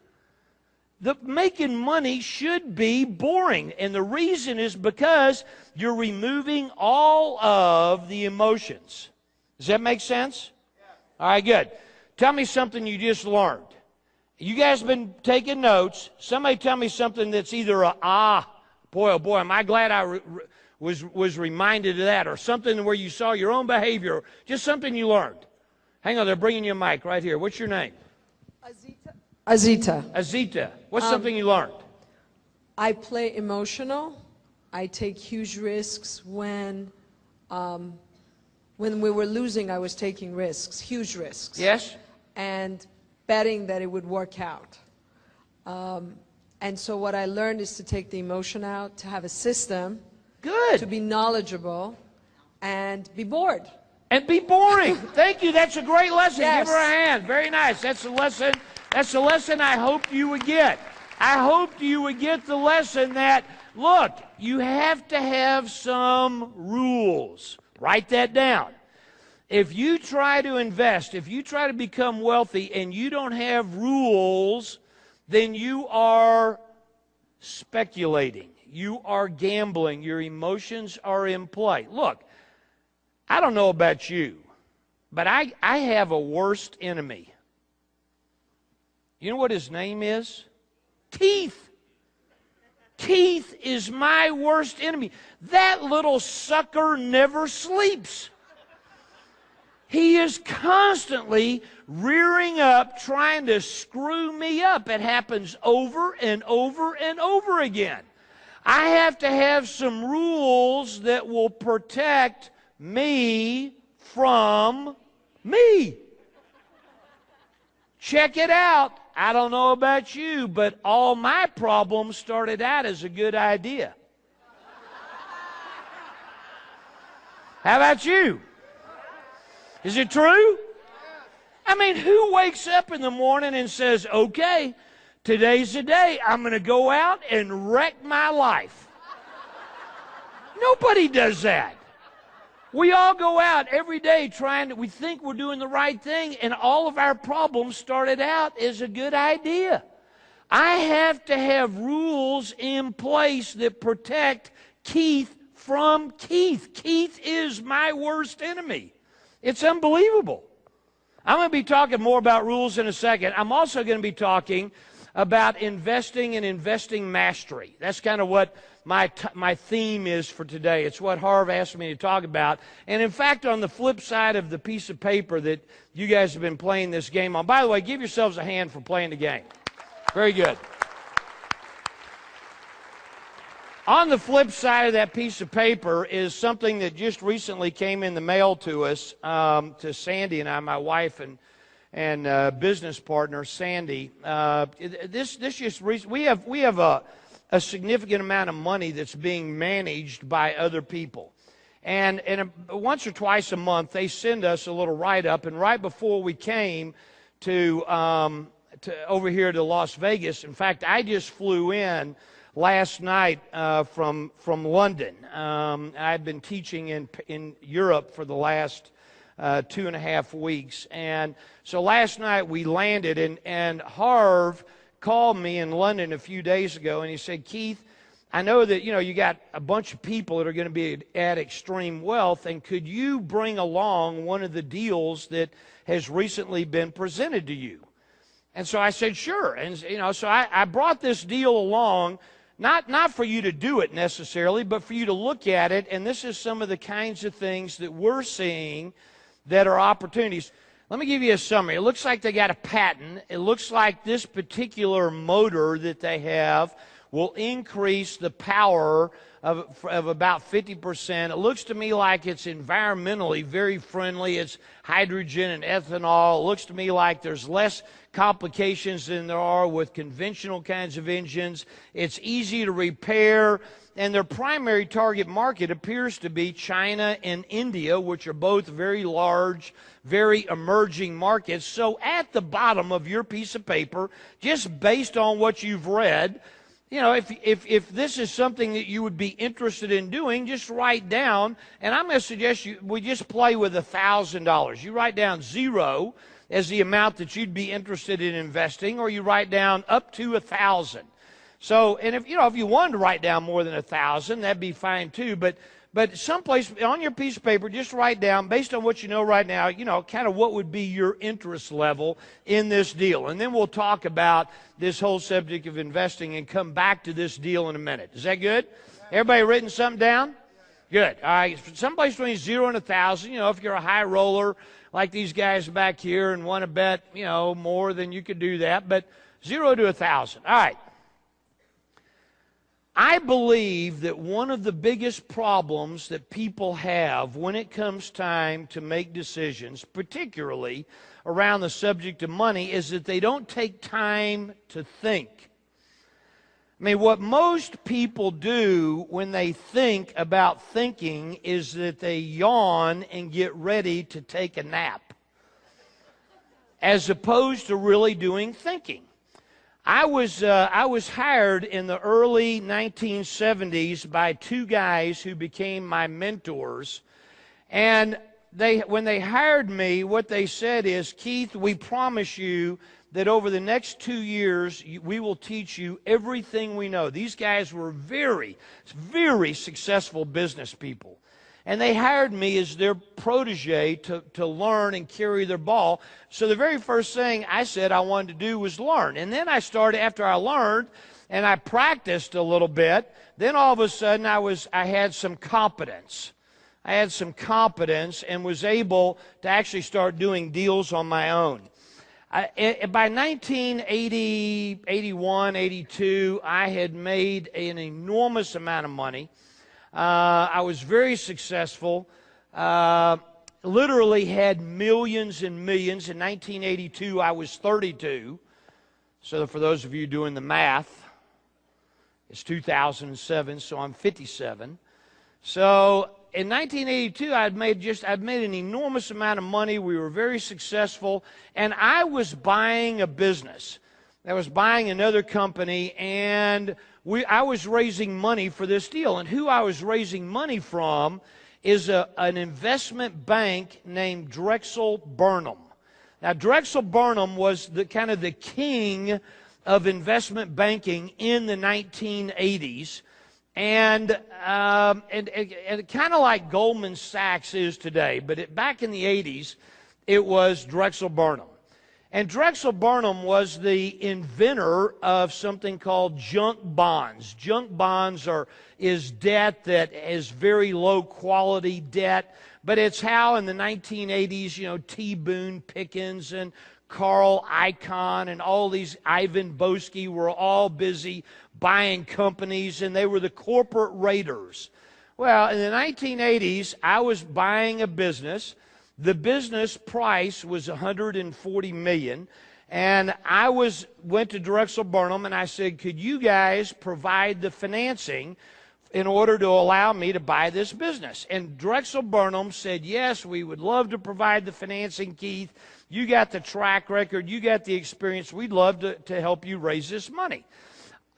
Making money should be boring. And the reason is because you're removing all of the emotions. Does that make sense? Yeah. All right, good. Tell me something you just learned. You guys have been taking notes. Somebody tell me something that's either boy, oh boy, am I glad I was reminded of that, or something where you saw your own behavior, just something you learned. Hang on, they're bringing you a mic right here. What's your name? Azita. Azita. What's something you learned? I play emotional. I take huge risks when we were losing, I was taking risks, huge risks. Yes. And betting that it would work out. And so what I learned is to take the emotion out, to have a system. Good. To be knowledgeable and be bored. And be boring. Thank you. That's a great lesson. Yes. Give her a hand. Very nice. That's the lesson. That's the lesson I hoped you would get. I hoped you would get the lesson that, look, you have to have some rules. Write that down. If you try to invest, if you try to become wealthy and you don't have rules, then you are speculating. You are gambling. Your emotions are in play. Look, I don't know about you, but I have a worst enemy. You know what his name is? Teeth. Teeth is my worst enemy. That little sucker never sleeps. He is constantly rearing up, trying to screw me up. It happens over and over and over again. I have to have some rules that will protect me from me. Check it out. I don't know about you, but all my problems started out as a good idea. How about you? Is it true? I mean, who wakes up in the morning and says, okay, today's the day I'm going to go out and wreck my life? Nobody does that. We all go out every day we think we're doing the right thing, and all of our problems started out as a good idea. I have to have rules in place that protect Keith from Keith. Keith is my worst enemy. It's unbelievable. I'm going to be talking more about rules in a second. I'm also going to be talking about investing and investing mastery. That's kind of what my theme is for today. It's what Harv asked me to talk about. And in fact, on the flip side of the piece of paper that you guys have been playing this game on, by the way, give yourselves a hand for playing the game. Very good. On the flip side of that piece of paper is something that just recently came in the mail to us, to Sandy and I, my wife and business partner, Sandy. We have a significant amount of money that's being managed by other people. And once or twice a month, they send us a little write-up. And right before we came to over here to Las Vegas, in fact, I just flew in last night from London. I've been teaching in Europe for the last 2.5 weeks. And so last night we landed, and Harv called me in London a few days ago, and he said, Keith, I know that, you got a bunch of people that are going to be at Extreme Wealth, and could you bring along one of the deals that has recently been presented to you? And so I said, sure. And, so I brought this deal along, not for you to do it necessarily, but for you to look at it, and this is some of the kinds of things that we're seeing that are opportunities. Let me give you a summary. It looks like they got a patent. It looks like this particular motor that they have will increase the power of about 50%. It looks to me like it's environmentally very friendly. It's hydrogen and ethanol. It looks to me like there's less complications than there are with conventional kinds of engines. It's easy to repair. And their primary target market appears to be China and India, which are both very large, very emerging markets. So at the bottom of your piece of paper, just based on what you've read, if this is something that you would be interested in doing, just write down, and I'm going to suggest we just play with $1,000. You write down 0 as the amount that you'd be interested in investing, or you write down up to 1,000. So, and if you wanted to write down more than 1,000, that'd be fine too. But someplace on your piece of paper, just write down, based on what you know right now, kind of what would be your interest level in this deal. And then we'll talk about this whole subject of investing and come back to this deal in a minute. Is that good? Everybody written something down? Good. All right. Someplace between 0 and 1,000. If you're a high roller like these guys back here and want to bet, more, then you could do that. But 0 to 1,000. All right. I believe that one of the biggest problems that people have when it comes time to make decisions, particularly around the subject of money, is that they don't take time to think. I mean, what most people do when they think about thinking is that they yawn and get ready to take a nap, as opposed to really doing thinking. I was hired in the early 1970s by two guys who became my mentors, and when they hired me, what they said is, Keith, we promise you that over the next 2 years, we will teach you everything we know. These guys were very, very successful business people. And they hired me as their protege to learn and carry their ball. So the very first thing I said I wanted to do was learn. And then I started, after I learned and I practiced a little bit, then all of a sudden I had some competence. I had some competence and was able to actually start doing deals on my own. By 1980, 81, 82, I had made an enormous amount of money. I was very successful. Literally had millions and millions. In 1982, I was 32. So for those of you doing the math, it's 2007, so I'm 57. So in 1982, I'd made an enormous amount of money. We were very successful, and I was buying a business. I was buying another company, and I was raising money for this deal. And who I was raising money from is an investment bank named Drexel Burnham. Now, Drexel Burnham was the kind of the king of investment banking in the 1980s. And kind of like Goldman Sachs is today, but back in the 80s, it was Drexel Burnham. And Drexel Burnham was the inventor of something called junk bonds. Junk bonds is debt that is very low quality debt, but it's how in the 1980s, T. Boone Pickens and Carl Icahn and all these, Ivan Boesky, were all busy buying companies, and they were the corporate raiders. Well, in the 1980s, I was buying a business. The business price was $140 million, and I went to Drexel Burnham, and I said, could you guys provide the financing in order to allow me to buy this business? And Drexel Burnham said, yes, we would love to provide the financing, Keith. You got the track record. You got the experience. We'd love to help you raise this money.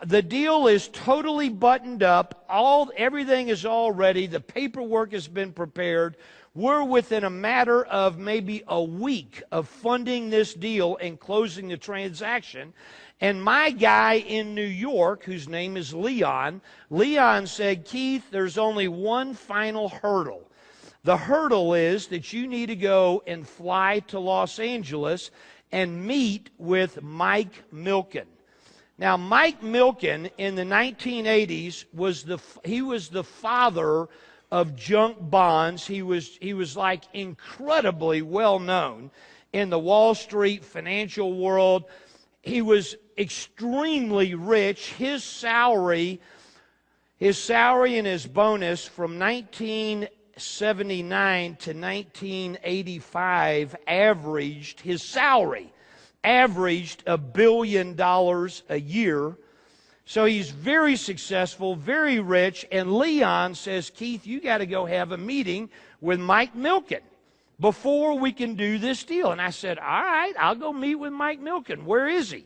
The deal is totally buttoned up. Everything is all ready. The paperwork has been prepared. We're within a matter of maybe a week of funding this deal and closing the transaction. And my guy in New York, whose name is Leon said, Keith, there's only one final hurdle. The hurdle is that you need to go and fly to Los Angeles and meet with Mike Milken. Now, Mike Milken in the 1980s was the father of junk bonds. He was like incredibly well known in the Wall Street financial world. He was extremely rich. His salary and his bonus from 1979 to 1985 averaged $1 billion a year. So he's very successful, very rich, and Leon says, Keith, you got to go have a meeting with Mike Milken before we can do this deal. And I said, all right, I'll go meet with Mike Milken. Where is he?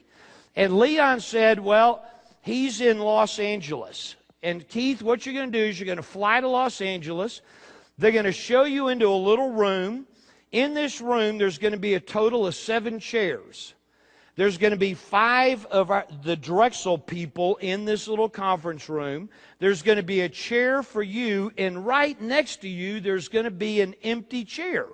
And Leon said, well, he's in Los Angeles. And Keith, what you're going to do is you're going to fly to Los Angeles. They're going to show you into a little room. In this room, there's going to be a total of 7 chairs. There's going to be 5 of the Drexel people in this little conference room. There's going to be a chair for you, and right next to you, there's going to be an empty chair.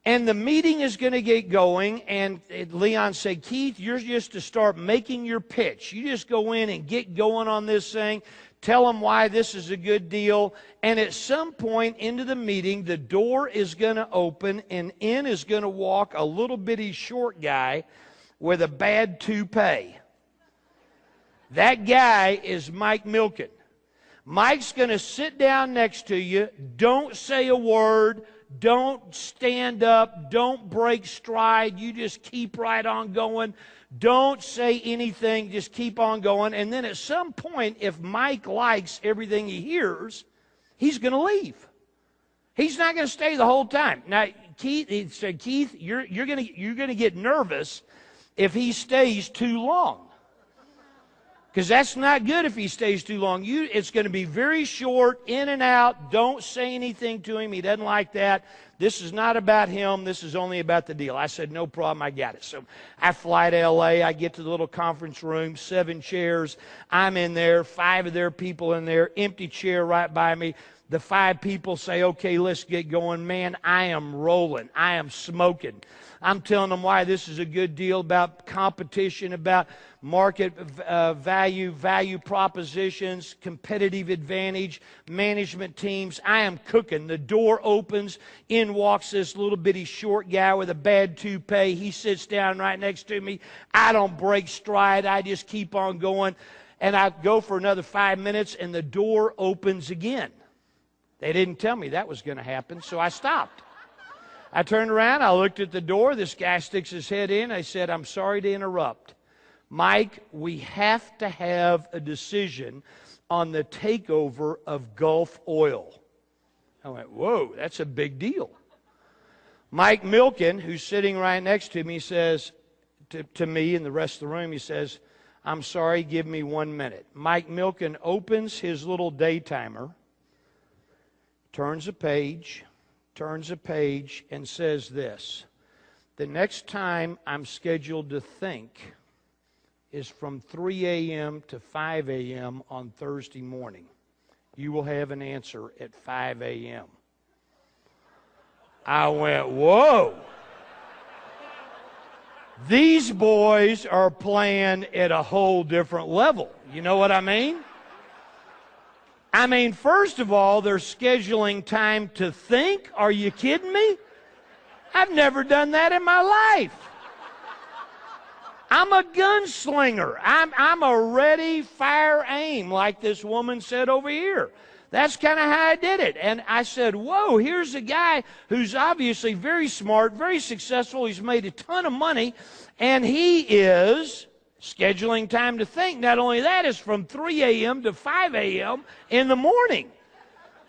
And the meeting is going to get going, and Leon said, Keith, you're just to start making your pitch. You just go in and get going on this thing. Tell them why this is a good deal. And at some point into the meeting, the door is going to open, and in is going to walk a little bitty short guy with a bad toupee. That guy is Mike Milken. Mike's going to sit down next to you. Don't say a word. Don't stand up. Don't break stride. You just keep right on going. Don't say anything. Just keep on going. And then at some point, if Mike likes everything he hears, he's going to leave. He's not going to stay the whole time. Now, he said, Keith, you're going to get nervous if he stays too long. Because that's not good if he stays too long. It's going to be very short, in and out. Don't say anything to him. He doesn't like that. This is not about him. This is only about the deal. I said, no problem. I got it. So I fly to L.A. I get to the little conference room, 7 chairs. I'm in there, 5 of their people in there, empty chair right by me. The 5 people say, okay, let's get going. Man, I am rolling. I am smoking. I'm telling them why this is a good deal, about competition, about market value propositions, competitive advantage, management teams. I am cooking. The door opens. In walks this little bitty short guy with a bad toupee. He sits down right next to me. I don't break stride. I just keep on going. And I go for another 5 minutes, and the door opens again. They didn't tell me that was going to happen, so I stopped. I turned around, I looked at the door. This guy sticks his head in. I said, I'm sorry to interrupt. Mike, we have to have a decision on the takeover of Gulf Oil. I went, whoa, that's a big deal. Mike Milken, who's sitting right next to me, says to me and the rest of the room, he says, I'm sorry, give me 1 minute. Mike Milken opens his little day timer, turns a page, and says this: the next time I'm scheduled to think is from 3 a.m. to 5 a.m. on Thursday morning. You will have an answer at 5 a.m. I went, whoa. These boys are playing at a whole different level. You know what I mean? I mean, first of all, they're scheduling time to think. Are you kidding me? I've never done that in my life. I'm a gunslinger. I'm a ready, fire, aim, like this woman said over here. That's kind of how I did it. And I said, whoa, here's a guy who's obviously very smart, very successful. He's made a ton of money, and he is scheduling time to think. Not only that, it's from 3 a.m. to 5 a.m. in the morning.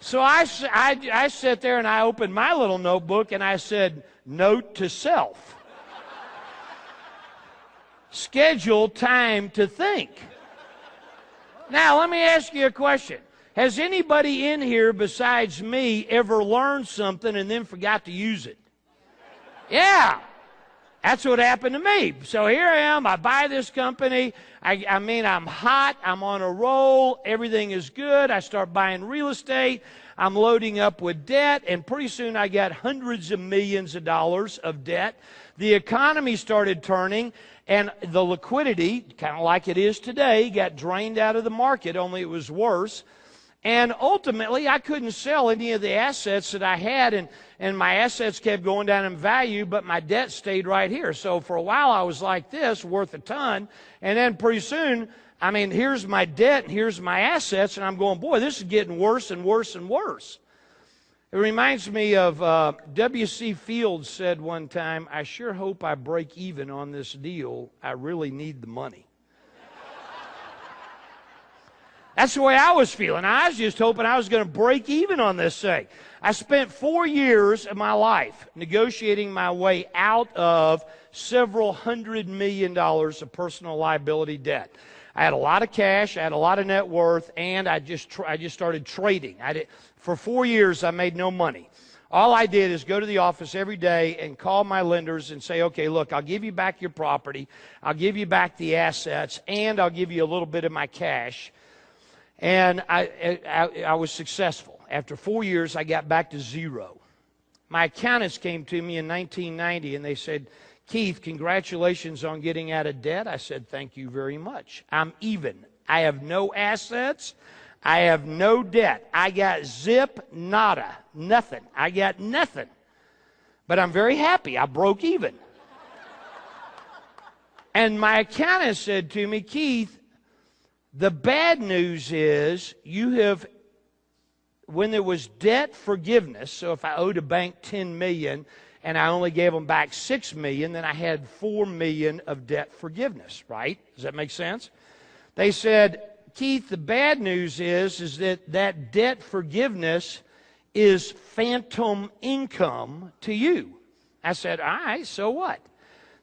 So I sat there and I opened my little notebook and I said, note to self. Schedule time to think. Now, let me ask you a question. Has anybody in here besides me ever learned something and then forgot to use it? Yeah. That's what happened to me. So here I am. I buy this company. I mean, I'm hot. I'm on a roll. Everything is good. I start buying real estate. I'm loading up with debt. And pretty soon I got hundreds of millions of dollars of debt. The economy started turning. And the liquidity, kind of like it is today, got drained out of the market, only it was worse. And ultimately, I couldn't sell any of the assets that I had, and my assets kept going down in value, but my debt stayed right here. So for a while, I was like this, worth a ton. And then pretty soon, I mean, here's my debt, and here's my assets, and I'm going, boy, this is getting worse and worse and worse. It reminds me of W.C. Fields said one time, I sure hope I break even on this deal. I really need the money. That's the way I was feeling. I was just hoping I was going to break even on this thing. I spent 4 years of my life negotiating my way out of several $100 million of personal liability debt. I had a lot of cash, I had a lot of net worth, and I just started trading. For 4 years, I made no money. All I did is go to the office every day and call my lenders and say, okay, look, I'll give you back your property, I'll give you back the assets, and I'll give you a little bit of my cash. And I was successful. After 4 years, I got back to zero. My accountants came to me in 1990, and they said, Keith, congratulations on getting out of debt. I said, thank you very much. I'm even. I have no assets. I have no debt. I got zip, nada, nothing. I got nothing. But I'm very happy. I broke even. And my accountant said to me, Keith, the bad news is you have, when there was debt forgiveness, so if I owed a bank $10 million and I only gave them back $6 million, then I had $4 million of debt forgiveness, right? Does that make sense? They said, Keith, the bad news is that debt forgiveness is phantom income to you. I said, all right, so what?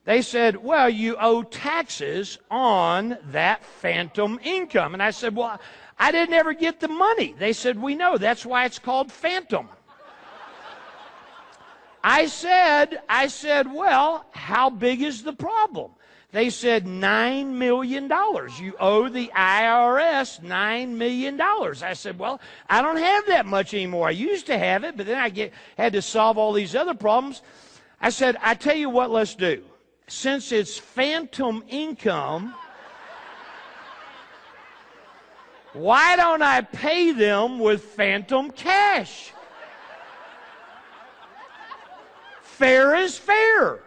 They said, well, you owe taxes on that phantom income. And I said, well, I didn't ever get the money. They said, we know. That's why it's called phantom. I said, well, how big is the problem? They said $9 million. You owe the IRS $9 million. I said, well, I don't have that much anymore. I used to have it, but then I had to solve all these other problems. I said, I tell you what, let's do. Since it's phantom income, why don't I pay them with phantom cash? Fair is fair.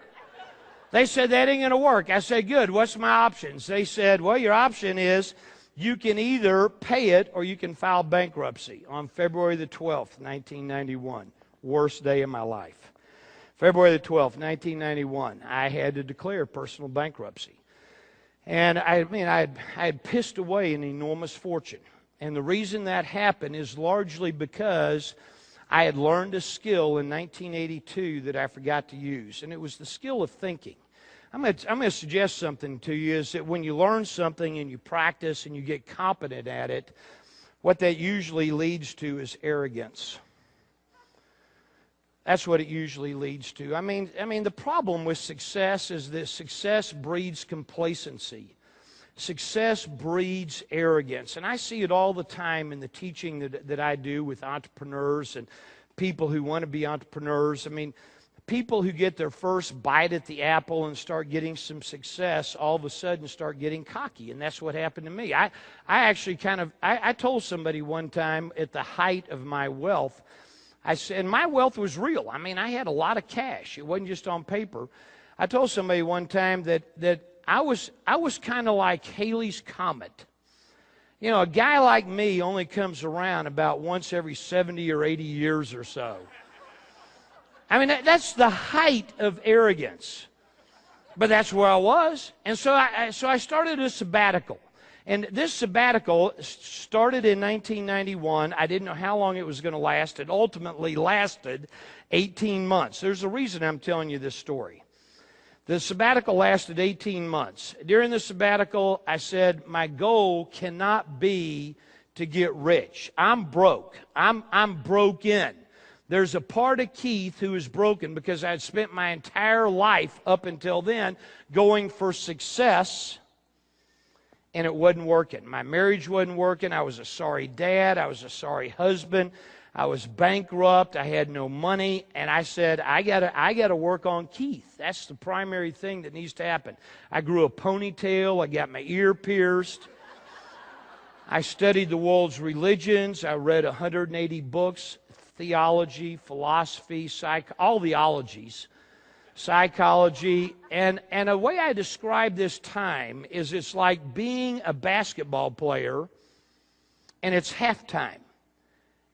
They said, that ain't going to work. I said, good. What's my options? They said, well, your option is you can either pay it or you can file bankruptcy. On February the 12th, 1991, worst day of my life. February the 12th, 1991, I had to declare personal bankruptcy. And I had pissed away an enormous fortune. And the reason that happened is largely because I had learned a skill in 1982 that I forgot to use, and it was the skill of thinking. I'm going to suggest something to you, is that when you learn something and you practice and you get competent at it, what that usually leads to is arrogance. That's what it usually leads to. I mean, the problem with success is that success breeds complacency. Success breeds arrogance. And I see it all the time in the teaching that I do with entrepreneurs and people who want to be entrepreneurs. I mean, people who get their first bite at the apple and start getting some success all of a sudden start getting cocky. And that's what happened to me. I actually I told somebody one time at the height of my wealth, I said, and my wealth was real. I mean, I had a lot of cash. It wasn't just on paper. I told somebody one time that I was kind of like Halley's Comet. You know, a guy like me only comes around about once every 70 or 80 years or so. I mean, that's the height of arrogance. But that's where I was. And so I started a sabbatical. And this sabbatical started in 1991. I didn't know how long it was going to last. It ultimately lasted 18 months. There's a reason I'm telling you this story. The sabbatical lasted 18 months. During the sabbatical, I said, my goal cannot be to get rich. I'm broke. I'm broken. There's a part of Keith who is broken because I'd spent my entire life up until then going for success, and it wasn't working. My marriage wasn't working. I was a sorry dad. I was a sorry husband. I was bankrupt. I had no money. And I said, I gotta work on Keith. That's the primary thing that needs to happen. I grew a ponytail. I got my ear pierced. I studied the world's religions. I read 180 books, theology, philosophy, all the ologies, psychology. And the way I describe this time is it's like being a basketball player and it's halftime.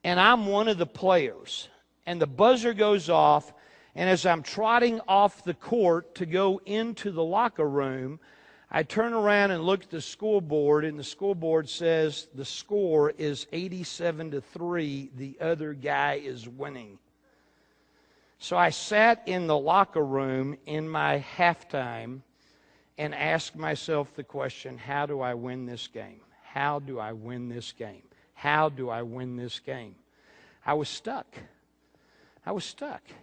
And I'm one of the players. And the buzzer goes off, and as I'm trotting off the court to go into the locker room, I turn around and look at the scoreboard, and the scoreboard says the score is 87-3. The other guy is winning. So I sat in the locker room in my halftime and asked myself the question, how do I win this game? How do I win this game? How do I win this game? I was stuck.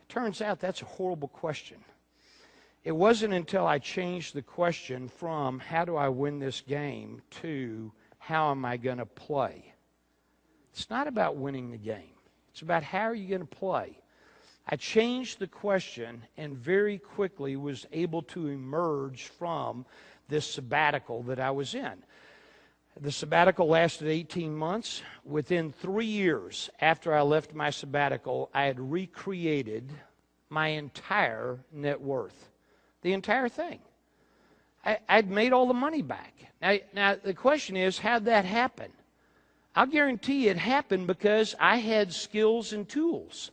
Turns out that's a horrible question. It wasn't until I changed the question from how do I win this game to how am I going to play? It's not about winning the game. It's about how are you going to play. I changed the question and very quickly was able to emerge from this sabbatical that I was in. The sabbatical lasted 18 months. Within 3 years after I left my sabbatical, I had recreated my entire net worth. The entire thing. I'd made all the money back. Now the question is, how'd that happen? I'll guarantee it happened because I had skills and tools.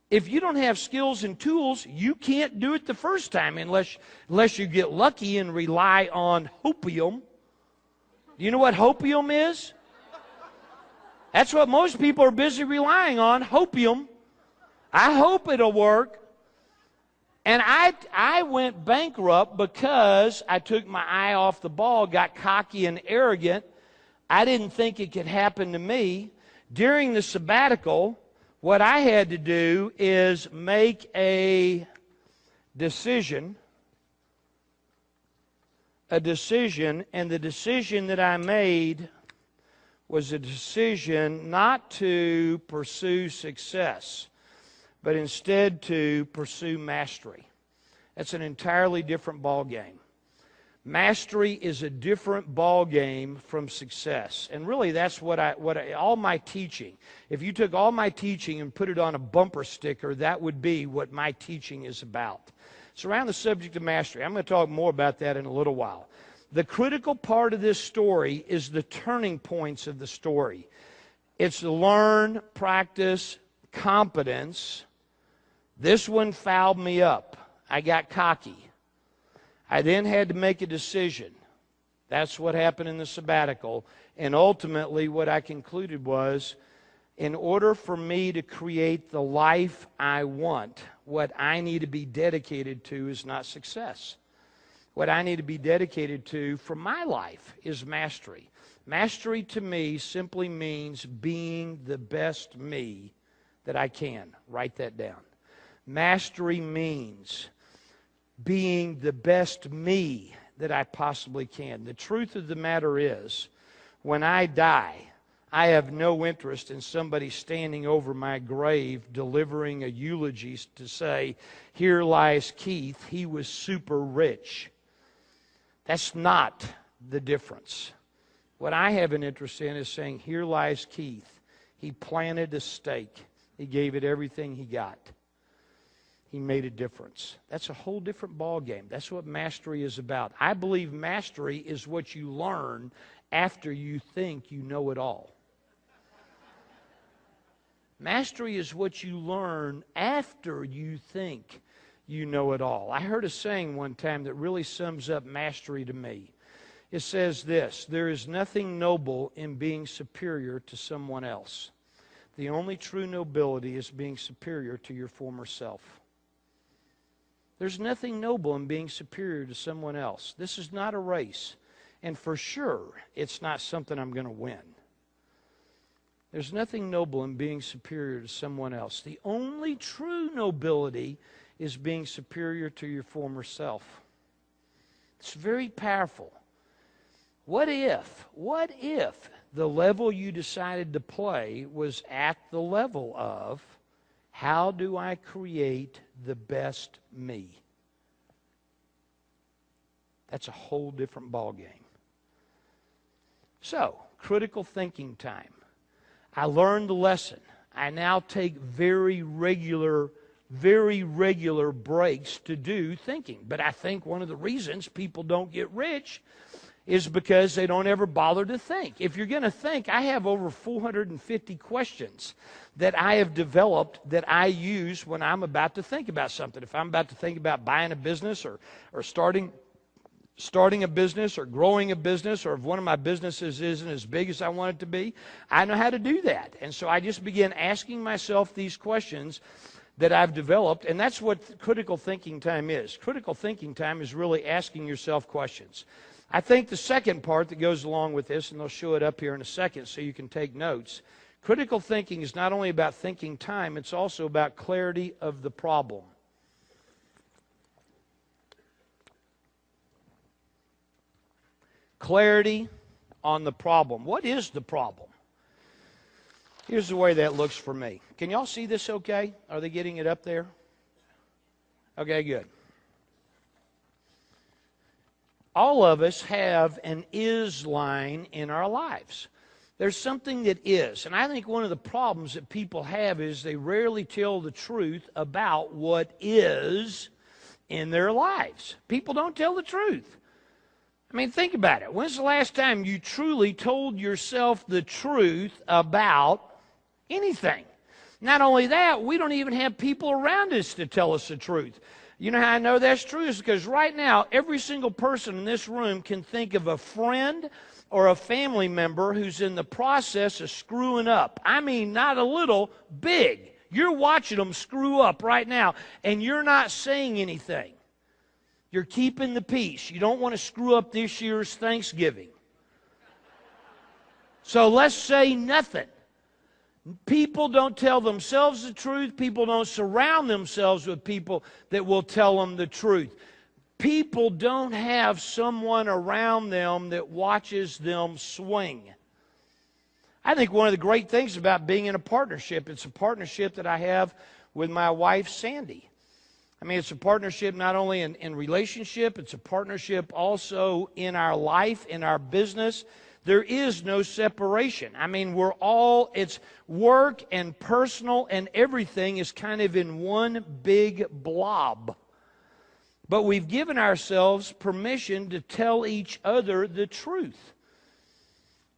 If you don't have skills and tools, you can't do it the first time unless you get lucky and rely on hopium. Do you know what hopium is? That's what most people are busy relying on, hopium. I hope it'll work. And I went bankrupt because I took my eye off the ball, got cocky and arrogant. I didn't think it could happen to me. During the sabbatical, what I had to do is make a decision a decision, and the decision that I made was a decision not to pursue success, but instead to pursue mastery. That's an entirely different ball game. Mastery is a different ball game from success. And really that's what all my teaching, if you took all my teaching and put it on a bumper sticker, that would be what my teaching is about. It's around the subject of mastery. I'm going to talk more about that in a little while. The critical part of this story is the turning points of the story. It's the learn, practice, competence. This one fouled me up. I got cocky. I then had to make a decision. That's what happened in the sabbatical. And ultimately what I concluded was, in order for me to create the life I want, what I need to be dedicated to is not success. What I need to be dedicated to for my life is mastery. Mastery to me simply means being the best me that I can. Write that down. Mastery means being the best me that I possibly can. The truth of the matter is, when I die, I have no interest in somebody standing over my grave delivering a eulogy to say, here lies Keith, he was super rich. That's not the difference. What I have an interest in is saying, here lies Keith. He planted a stake. He gave it everything he got. He made a difference. That's a whole different ball game. That's what mastery is about. I believe mastery is what you learn after you think you know it all. Mastery is what you learn after you think you know it all. I heard a saying one time that really sums up mastery to me. It says this: there is nothing noble in being superior to someone else. The only true nobility is being superior to your former self. There's nothing noble in being superior to someone else. This is not a race. And for sure, it's not something I'm going to win. There's nothing noble in being superior to someone else. The only true nobility is being superior to your former self. It's very powerful. What if the level you decided to play was at the level of, how do I create the best me? That's a whole different ballgame. So, critical thinking time. I learned the lesson. I now take very regular breaks to do thinking. But I think one of the reasons people don't get rich is because they don't ever bother to think. If you're going to think, I have over 450 questions that I have developed that I use when I'm about to think about something. If I'm about to think about buying a business or starting a business or growing a business, or if one of my businesses isn't as big as I want it to be, I know how to do that. And so I just begin asking myself these questions that I've developed, and that's what critical thinking time is. Critical thinking time is really asking yourself questions. I think the second part that goes along with this, and they'll show it up here in a second so you can take notes, critical thinking is not only about thinking time, it's also about clarity of the problem. Clarity on the problem. What is the problem? Here's the way that looks for me. Can y'all see this okay? Are they getting it up there? Okay, good. All of us have an is line in our lives. There's something that is. And I think one of the problems that people have is they rarely tell the truth about what is in their lives. People don't tell the truth. I mean, think about it. When's the last time you truly told yourself the truth about anything? Not only that, we don't even have people around us to tell us the truth. You know how I know that's true? Is because right now, every single person in this room can think of a friend or a family member who's in the process of screwing up. I mean, not a little, big. You're watching them screw up right now, and you're not saying anything. You're keeping the peace. You don't want to screw up this year's Thanksgiving. So let's say nothing. People don't tell themselves the truth. People don't surround themselves with people that will tell them the truth. people don't have someone around them that watches them swing. I think one of the great things about being in a partnership, it's a partnership that I have with my wife, Sandy. I mean, it's a partnership not only in relationship, it's a partnership also in our life, in our business. There is no separation. I mean, it's work and personal and everything is kind of in one big blob. But we've given ourselves permission to tell each other the truth.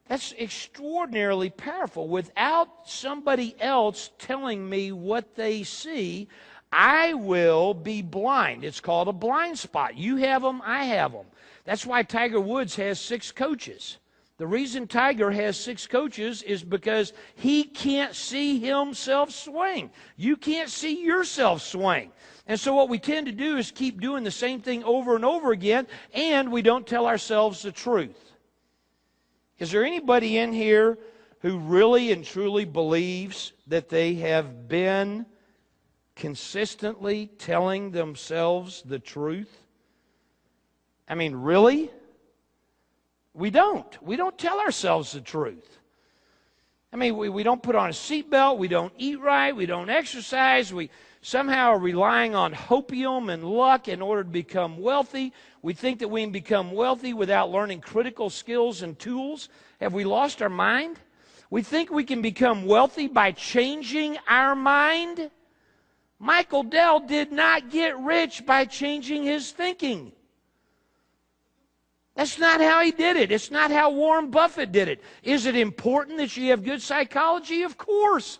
That's extraordinarily powerful. Without somebody else telling me what they see, I will be blind. It's called a blind spot. You have them, I have them. That's why Tiger Woods has 6 coaches. The reason Tiger has 6 coaches is because he can't see himself swing. You can't see yourself swing. And so what we tend to do is keep doing the same thing over and over again, and we don't tell ourselves the truth. Is there anybody in here who really and truly believes that they have been consistently telling themselves the truth? I mean, really? We don't. We don't tell ourselves the truth. I mean, we don't put on a seatbelt. We don't eat right. We don't exercise. We somehow are relying on hopium and luck in order to become wealthy. We think that we can become wealthy without learning critical skills and tools. Have we lost our mind? We think we can become wealthy by changing our mind. Michael Dell did not get rich by changing his thinking. That's not how he did it. It's not how Warren Buffett did it. Is it important that you have good psychology? Of course.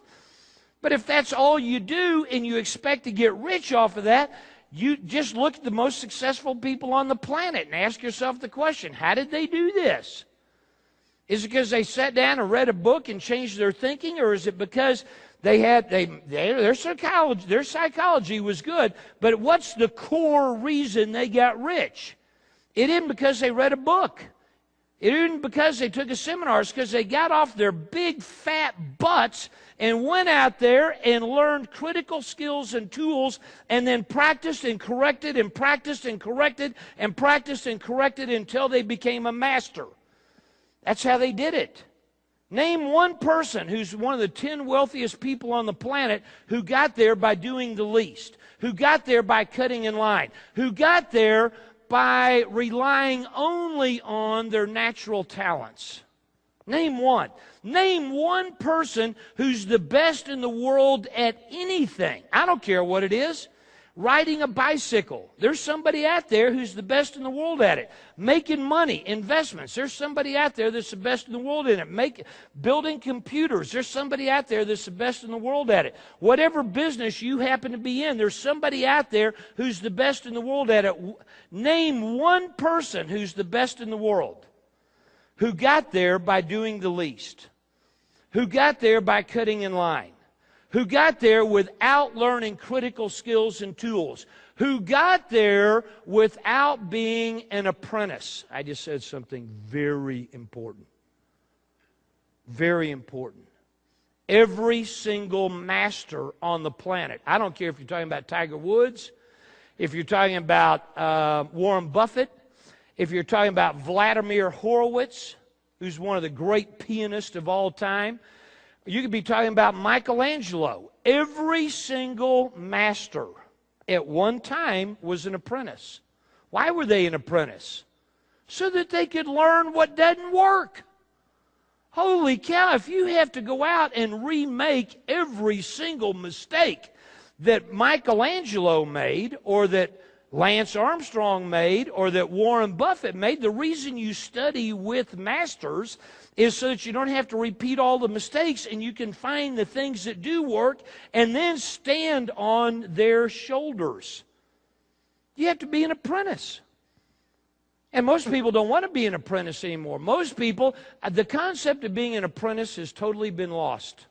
But if that's all you do and you expect to get rich off of that, you just look at the most successful people on the planet and ask yourself the question, how did they do this? Is it because they sat down and read a book and changed their thinking, or is it because their psychology was good, but what's the core reason they got rich? It isn't because they read a book. It isn't because they took a seminar. It's because they got off their big fat butts and went out there and learned critical skills and tools and then practiced and corrected and practiced and corrected and practiced and corrected until they became a master. That's how they did it. Name one person who's one of the 10 wealthiest people on the planet who got there by doing the least, who got there by cutting in line, who got there by relying only on their natural talents. Name one. Name one person who's the best in the world at anything. I don't care what it is. Riding a bicycle. There's somebody out there who's the best in the world at it. Making money, investments. There's somebody out there that's the best in the world in it. Building computers. There's somebody out there that's the best in the world at it. Whatever business you happen to be in, there's somebody out there who's the best in the world at it. Name one person who's the best in the world who got there by doing the least, who got there by cutting in line, who got there without learning critical skills and tools, who got there without being an apprentice. I just said something very important. Very important. Every single master on the planet, I don't care if you're talking about Tiger Woods, if you're talking about Warren Buffett, if you're talking about Vladimir Horowitz, who's one of the great pianists of all time, you could be talking about Michelangelo. Every single master at one time was an apprentice. Why were they an apprentice? So that they could learn what doesn't work. Holy cow, if you have to go out and remake every single mistake that Michelangelo made, or that Lance Armstrong made, or that Warren Buffett made, the reason you study with masters is so that you don't have to repeat all the mistakes and you can find the things that do work and then stand on their shoulders. You have to be an apprentice. And most people don't want to be an apprentice anymore. Most people, the concept of being an apprentice has totally been lost.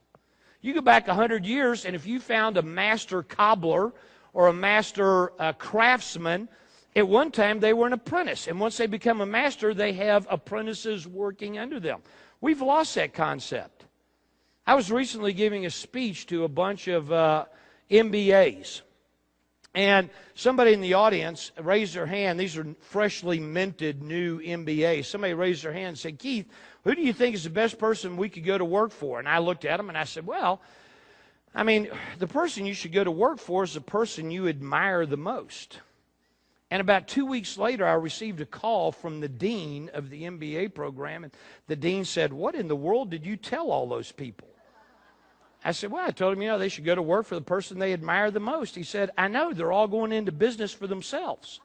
You go back 100 years, and if you found a master cobbler or a master craftsman, at one time they were an apprentice. And once they become a master, they have apprentices working under them. We've lost that concept. I was recently giving a speech to a bunch of MBAs. And somebody in the audience raised their hand. These are freshly minted new MBAs. Somebody raised their hand and said, Keith, who do you think is the best person we could go to work for? And I looked at them and I said, well, I mean, the person you should go to work for is the person you admire the most. And about 2 weeks later, I received a call from the dean of the MBA program. And the dean said, what in the world did you tell all those people? I said, well, I told them, they should go to work for the person they admire the most. He said, I know, they're all going into business for themselves.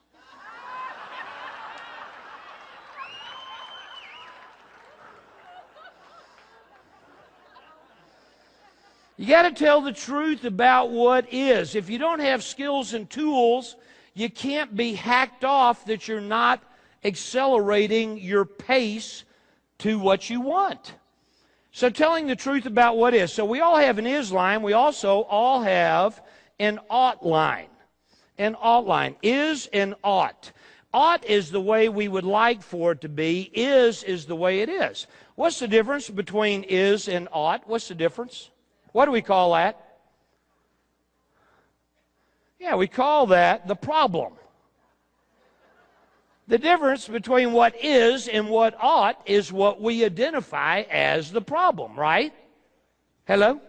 You got to tell the truth about what is. If you don't have skills and tools, you can't be hacked off that you're not accelerating your pace to what you want. So telling the truth about what is. So we all have an is line. We also all have an ought line. An ought line. Is and ought. Ought is the way we would like for it to be. Is the way it is. What's the difference between is and ought? What's the difference? What do we call that? Yeah, we call that the problem. The difference between what is and what ought is what we identify as the problem, right? Hello?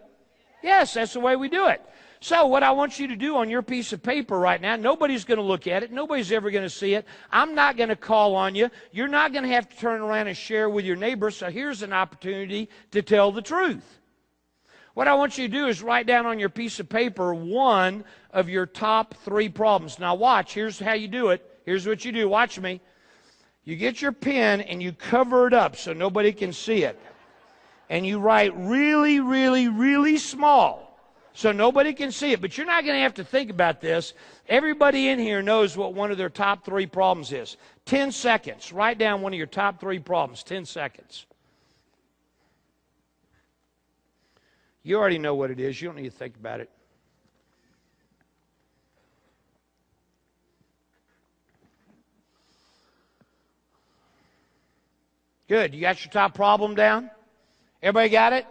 Yes, that's the way we do it. So what I want you to do on your piece of paper right now, nobody's going to look at it. Nobody's ever going to see it. I'm not going to call on you. You're not going to have to turn around and share with your neighbor. So here's an opportunity to tell the truth. What I want you to do is write down on your piece of paper one of your top 3 problems. Now watch, here's how you do it. Here's what you do. Watch me. You get your pen and you cover it up so nobody can see it. And you write really, really, really small so nobody can see it. But you're not going to have to think about this. Everybody in here knows what one of their top 3 problems is. 10 seconds. Write down one of your top 3 problems. 10 seconds. You already know what it is. You don't need to think about it. Good. You got your top problem down? Everybody got it?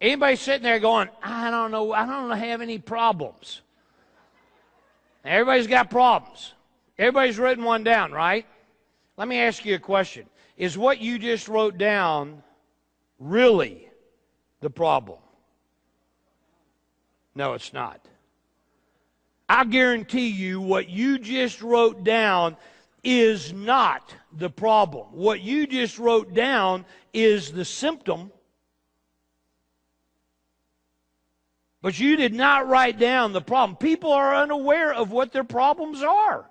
Anybody sitting there going, I don't know, I don't have any problems? Everybody's got problems. Everybody's written one down, right? Let me ask you a question. Is what you just wrote down really the problem? No, it's not. I guarantee you what you just wrote down is not the problem. What you just wrote down is the symptom. But you did not write down the problem. People are unaware of what their problems are.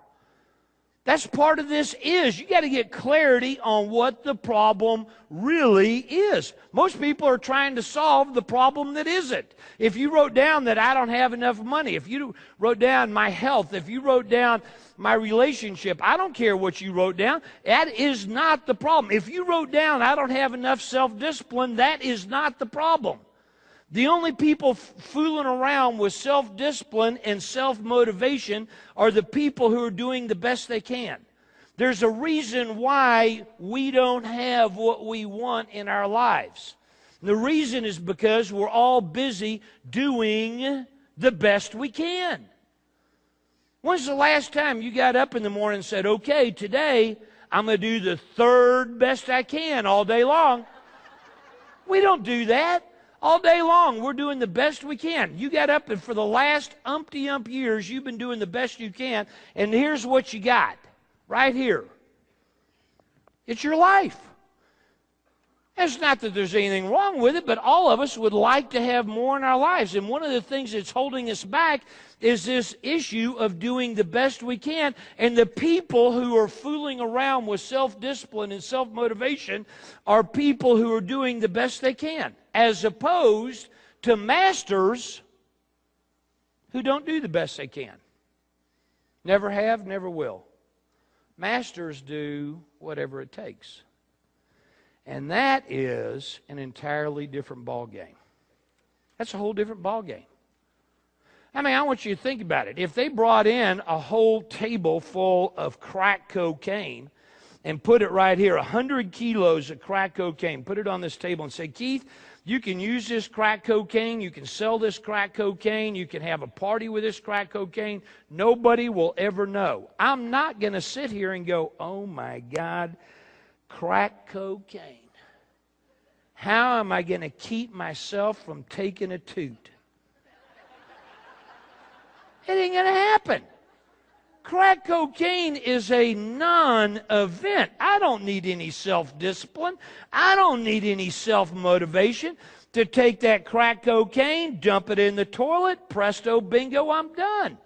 That's part of this is. You got to get clarity on what the problem really is. Most people are trying to solve the problem that isn't. If you wrote down that I don't have enough money, if you wrote down my health, if you wrote down my relationship, I don't care what you wrote down. That is not the problem. If you wrote down I don't have enough self-discipline, that is not the problem. The only people fooling around with self-discipline and self-motivation are the people who are doing the best they can. There's a reason why we don't have what we want in our lives. And the reason is because we're all busy doing the best we can. When's the last time you got up in the morning and said, okay, today I'm going to do the 3rd best I can all day long? We don't do that. All day long, we're doing the best we can. You got up, and for the last umpty-ump years, you've been doing the best you can, and here's what you got right here. It's your life. It's not that there's anything wrong with it, but all of us would like to have more in our lives. And one of the things that's holding us back is this issue of doing the best we can. And the people who are fooling around with self-discipline and self-motivation are people who are doing the best they can, as opposed to masters who don't do the best they can. Never have, never will. Masters do whatever it takes. And that is an entirely different ball game. That's a whole different ball game. I mean, I want you to think about it. If they brought in a whole table full of crack cocaine and put it right here, 100 kilos of crack cocaine, put it on this table and say, Keith, You can use this crack cocaine. You can sell this crack cocaine. You can have a party with this crack cocaine. Nobody will ever know. I'm not going to sit here and go, oh my God, crack cocaine. How am I going to keep myself from taking a toot? It ain't going to happen. Crack cocaine is a non-event. I don't need any self-discipline. I don't need any self-motivation to take that crack cocaine, dump it in the toilet, presto, bingo, I'm done.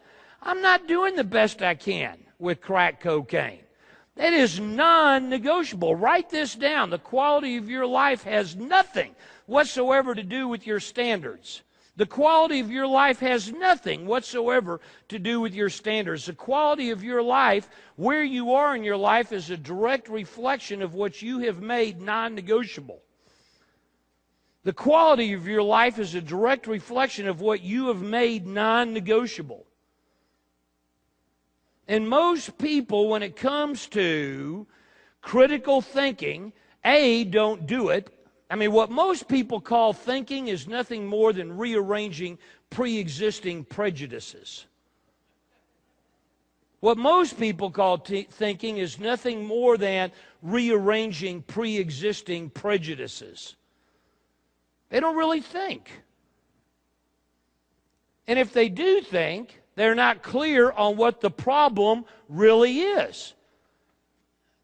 I'm not doing the best I can with crack cocaine. That is non-negotiable. Write this down. The quality of your life has nothing whatsoever to do with your standards. The quality of your life has nothing whatsoever to do with your standards. The quality of your life, where you are in your life, is a direct reflection of what you have made non-negotiable. The quality of your life is a direct reflection of what you have made non-negotiable. And most people, when it comes to critical thinking, don't do it. I mean, what most people call thinking is nothing more than rearranging pre-existing prejudices. What most people call thinking is nothing more than rearranging pre-existing prejudices. They don't really think. And if they do think, they're not clear on what the problem really is.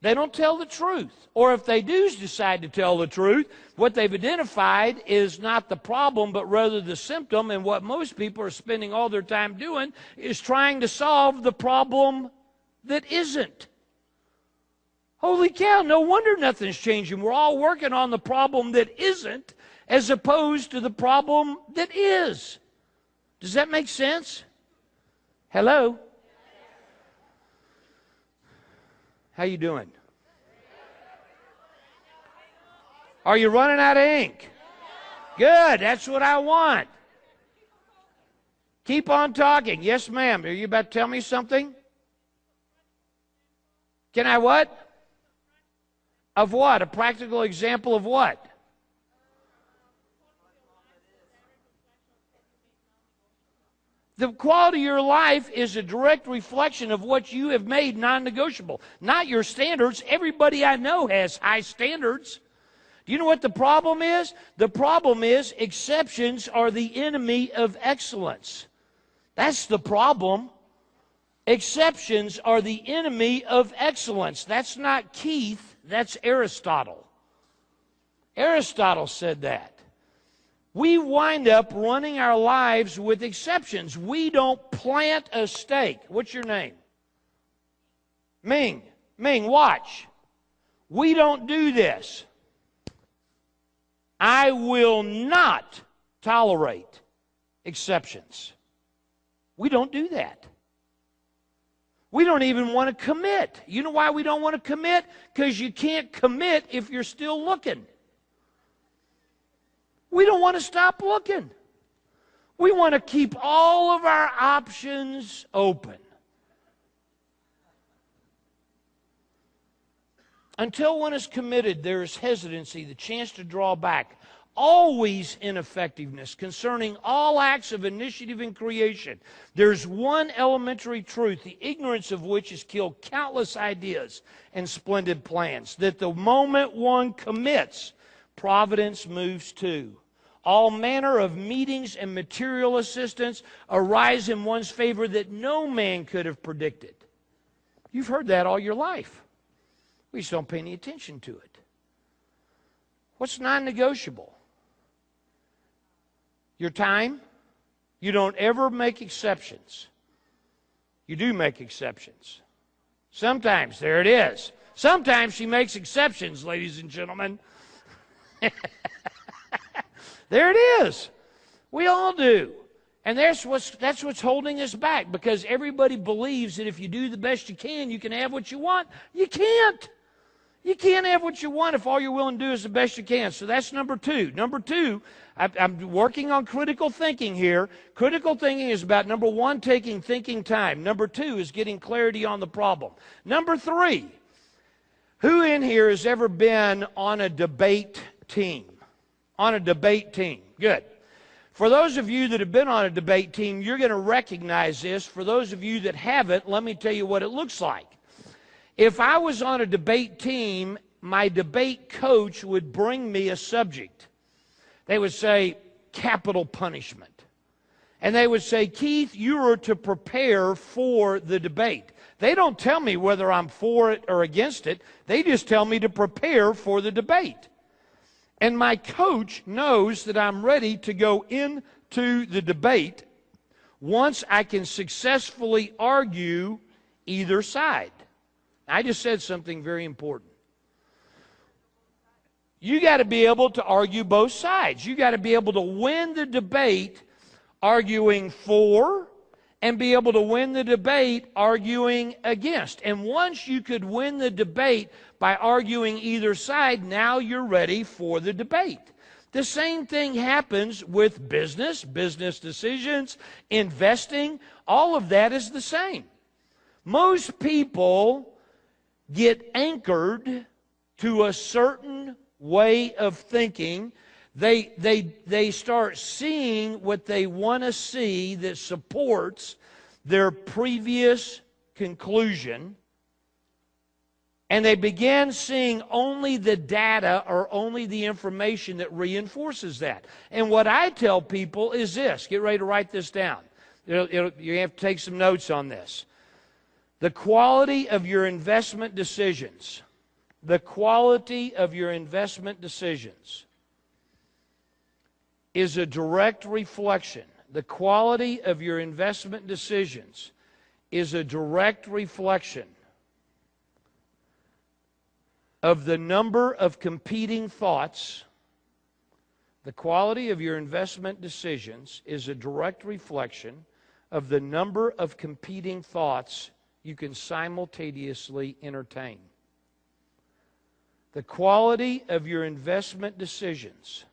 They don't tell the truth. Or if they do decide to tell the truth, what they've identified is not the problem, but rather the symptom. And what most people are spending all their time doing is trying to solve the problem that isn't. Holy cow, no wonder nothing's changing. We're all working on the problem that isn't as opposed to the problem that is. Does that make sense? Hello? How you doing? Are you running out of ink? Good, that's what I want. Keep on talking. Yes, ma'am. Are you about to tell me something? Can I what? Of what? A practical example of what? The quality of your life is a direct reflection of what you have made non-negotiable, not your standards. Everybody I know has high standards. Do you know what the problem is? The problem is exceptions are the enemy of excellence. That's the problem. Exceptions are the enemy of excellence. That's not Keith, that's Aristotle. Aristotle said that. We wind up running our lives with exceptions. We don't plant a stake. What's your name? Ming. Ming, watch. We don't do this. I will not tolerate exceptions. We don't do that. We don't even want to commit. You know why we don't want to commit? Because you can't commit if you're still looking. We don't want to stop looking. We want to keep all of our options open. Until one is committed, there is hesitancy, the chance to draw back. Always ineffectiveness concerning all acts of initiative and creation. There's one elementary truth, the ignorance of which has killed countless ideas and splendid plans, that the moment one commits, providence moves too. All manner of meetings and material assistance arise in one's favor that no man could have predicted. You've heard that all your life. We just don't pay any attention to it. What's non-negotiable? Your time. You don't ever make exceptions. You do make exceptions. Sometimes, there it is. Sometimes she makes exceptions, ladies and gentlemen. There it is. We all do. And that's what's holding us back, because everybody believes that if you do the best you can have what you want. You can't. You can't have what you want if all you're willing to do is the best you can. So that's number two. Number two, I'm working on critical thinking here. Critical thinking is about, number one, taking thinking time. Number two is getting clarity on the problem. Number three, who in here has ever been on a debate team? On a debate team. Good. For those of you that have been on a debate team, you're going to recognize this. For those of you that haven't, let me tell you what it looks like. If I was on a debate team, my debate coach would bring me a subject. They would say, capital punishment. And they would say, Keith, you are to prepare for the debate. They don't tell me whether I'm for it or against it. They just tell me to prepare for the debate. And my coach knows that I'm ready to go into the debate once I can successfully argue either side. I just said something very important. You got to be able to argue both sides. You got to be able to win the debate arguing for and be able to win the debate arguing against. And once you could win the debate by arguing either side, now you're ready for the debate. The same thing happens with business decisions, investing. All of that is the same. Most people get anchored to a certain way of thinking. They start seeing what they want to see that supports their previous conclusion, and they begin seeing only the data or only the information that reinforces that. And what I tell people is this. Get ready to write this down. You have to take some notes on this. The quality of your investment decisions. The quality of your investment decisions is a direct reflection. The quality of your investment decisions is a direct reflection of the number of competing thoughts. The quality of your investment decisions is a direct reflection of the number of competing thoughts you can simultaneously entertain. The quality of your investment decisions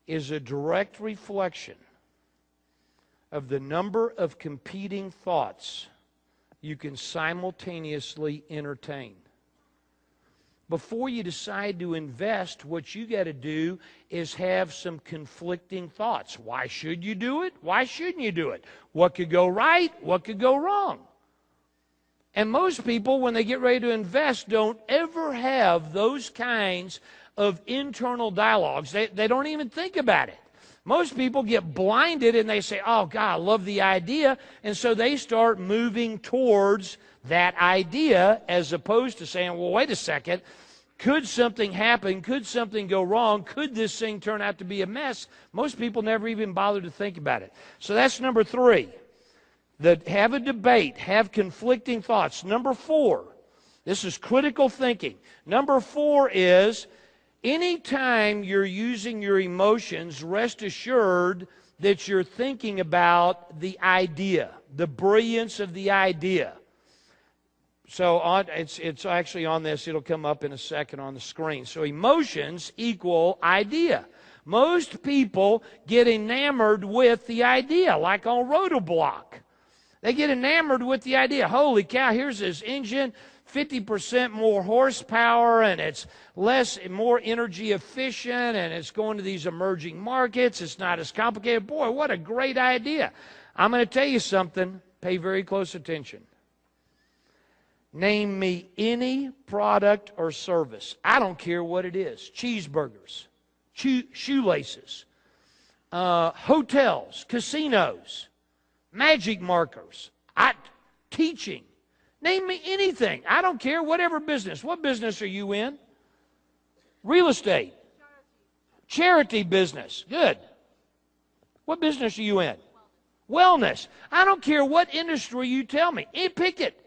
is a direct reflection of the number of competing thoughts you can simultaneously entertain. Before you decide to invest, what you got to do is have some conflicting thoughts. Why should you do it? Why shouldn't you do it? What could go right? What could go wrong? And most people, when they get ready to invest, don't ever have those kinds of internal dialogues. They don't even think about it. Most people get blinded and they say, oh, God, I love the idea. And so they start moving towards that idea as opposed to saying, well, wait a second. Could something happen? Could something go wrong? Could this thing turn out to be a mess? Most people never even bother to think about it. So that's number 3. Have a debate. Have conflicting thoughts. Number 4. This is critical thinking. Number 4 is, anytime you're using your emotions, rest assured that you're thinking about the idea, the brilliance of the idea. So it's actually on this. It'll come up in a second on the screen. So emotions equal idea. Most people get enamored with the idea, like on Rotoblock. They get enamored with the idea. Holy cow, here's this engine, 50% more horsepower, and it's more energy efficient, and it's going to these emerging markets. It's not as complicated. Boy, what a great idea. I'm going to tell you something. Pay very close attention. Name me any product or service. I don't care what it is. Cheeseburgers, shoelaces, hotels, casinos, magic markers, teaching. Name me anything. I don't care, whatever business. What business are you in? Real estate. Charity business. Good. What business are you in? Wellness. I don't care what industry you tell me. Pick it.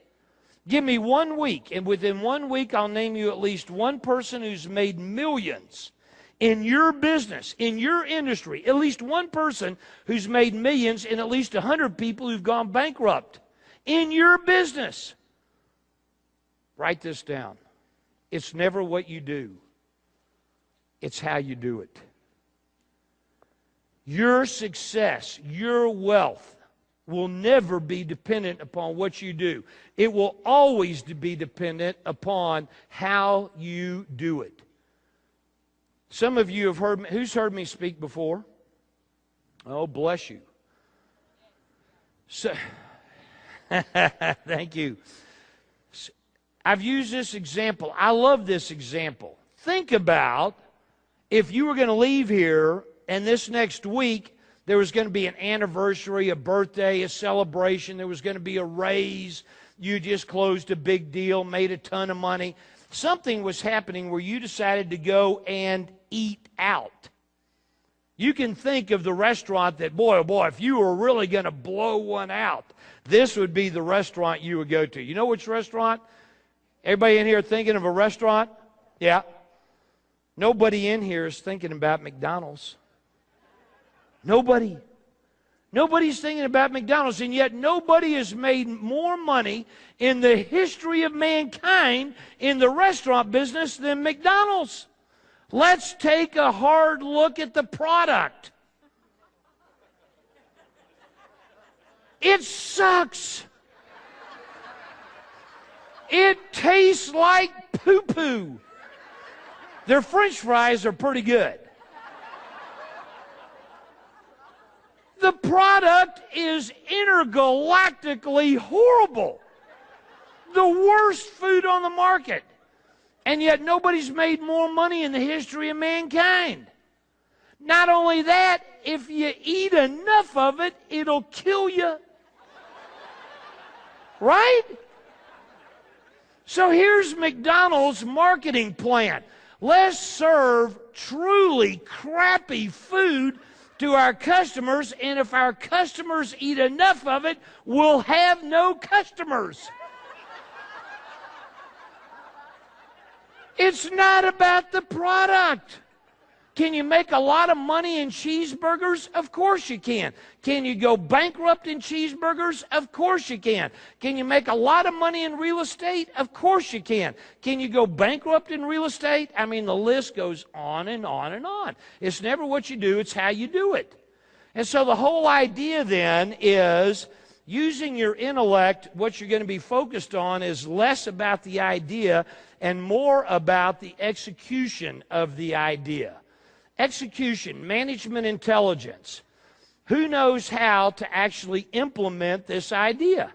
Give me 1 week, and within 1 week I'll name you at least one person who's made millions in your business, in your industry. At least one person who's made millions, and at least 100 people who've gone bankrupt in your business. Write this down. It's never what you do. It's how you do it. Your success, your wealth will never be dependent upon what you do. It will always be dependent upon how you do it. Some of you have heard me. Who's heard me speak before? Oh, bless you. So, thank you. I've used this example. I love this example. Think about if you were going to leave here and this next week there was going to be an anniversary, a birthday, a celebration, there was going to be a raise, you just closed a big deal, made a ton of money. Something was happening where you decided to go and eat out. You can think of the restaurant that, boy, oh boy, if you were really going to blow one out, this would be the restaurant you would go to. You know which restaurant? Everybody in here thinking of a restaurant? Yeah. Nobody in here is thinking about McDonald's. Nobody. Nobody's thinking about McDonald's, and yet nobody has made more money in the history of mankind in the restaurant business than McDonald's. Let's take a hard look at the product. It sucks. It tastes like poo-poo. Their French fries are pretty good. The product is intergalactically horrible. The worst food on the market. And yet nobody's made more money in the history of mankind. Not only that, if you eat enough of it, it'll kill you. Right? So here's McDonald's marketing plan. Let's serve truly crappy food to our customers, and if our customers eat enough of it, we'll have no customers. It's not about the product. Can you make a lot of money in cheeseburgers? Of course you can. Can you go bankrupt in cheeseburgers? Of course you can. Can you make a lot of money in real estate? Of course you can. Can you go bankrupt in real estate? I mean, the list goes on and on and on. It's never what you do, it's how you do it. And so the whole idea then is using your intellect, what you're going to be focused on is less about the idea and more about the execution of the idea. Execution, management intelligence. Who knows how to actually implement this idea?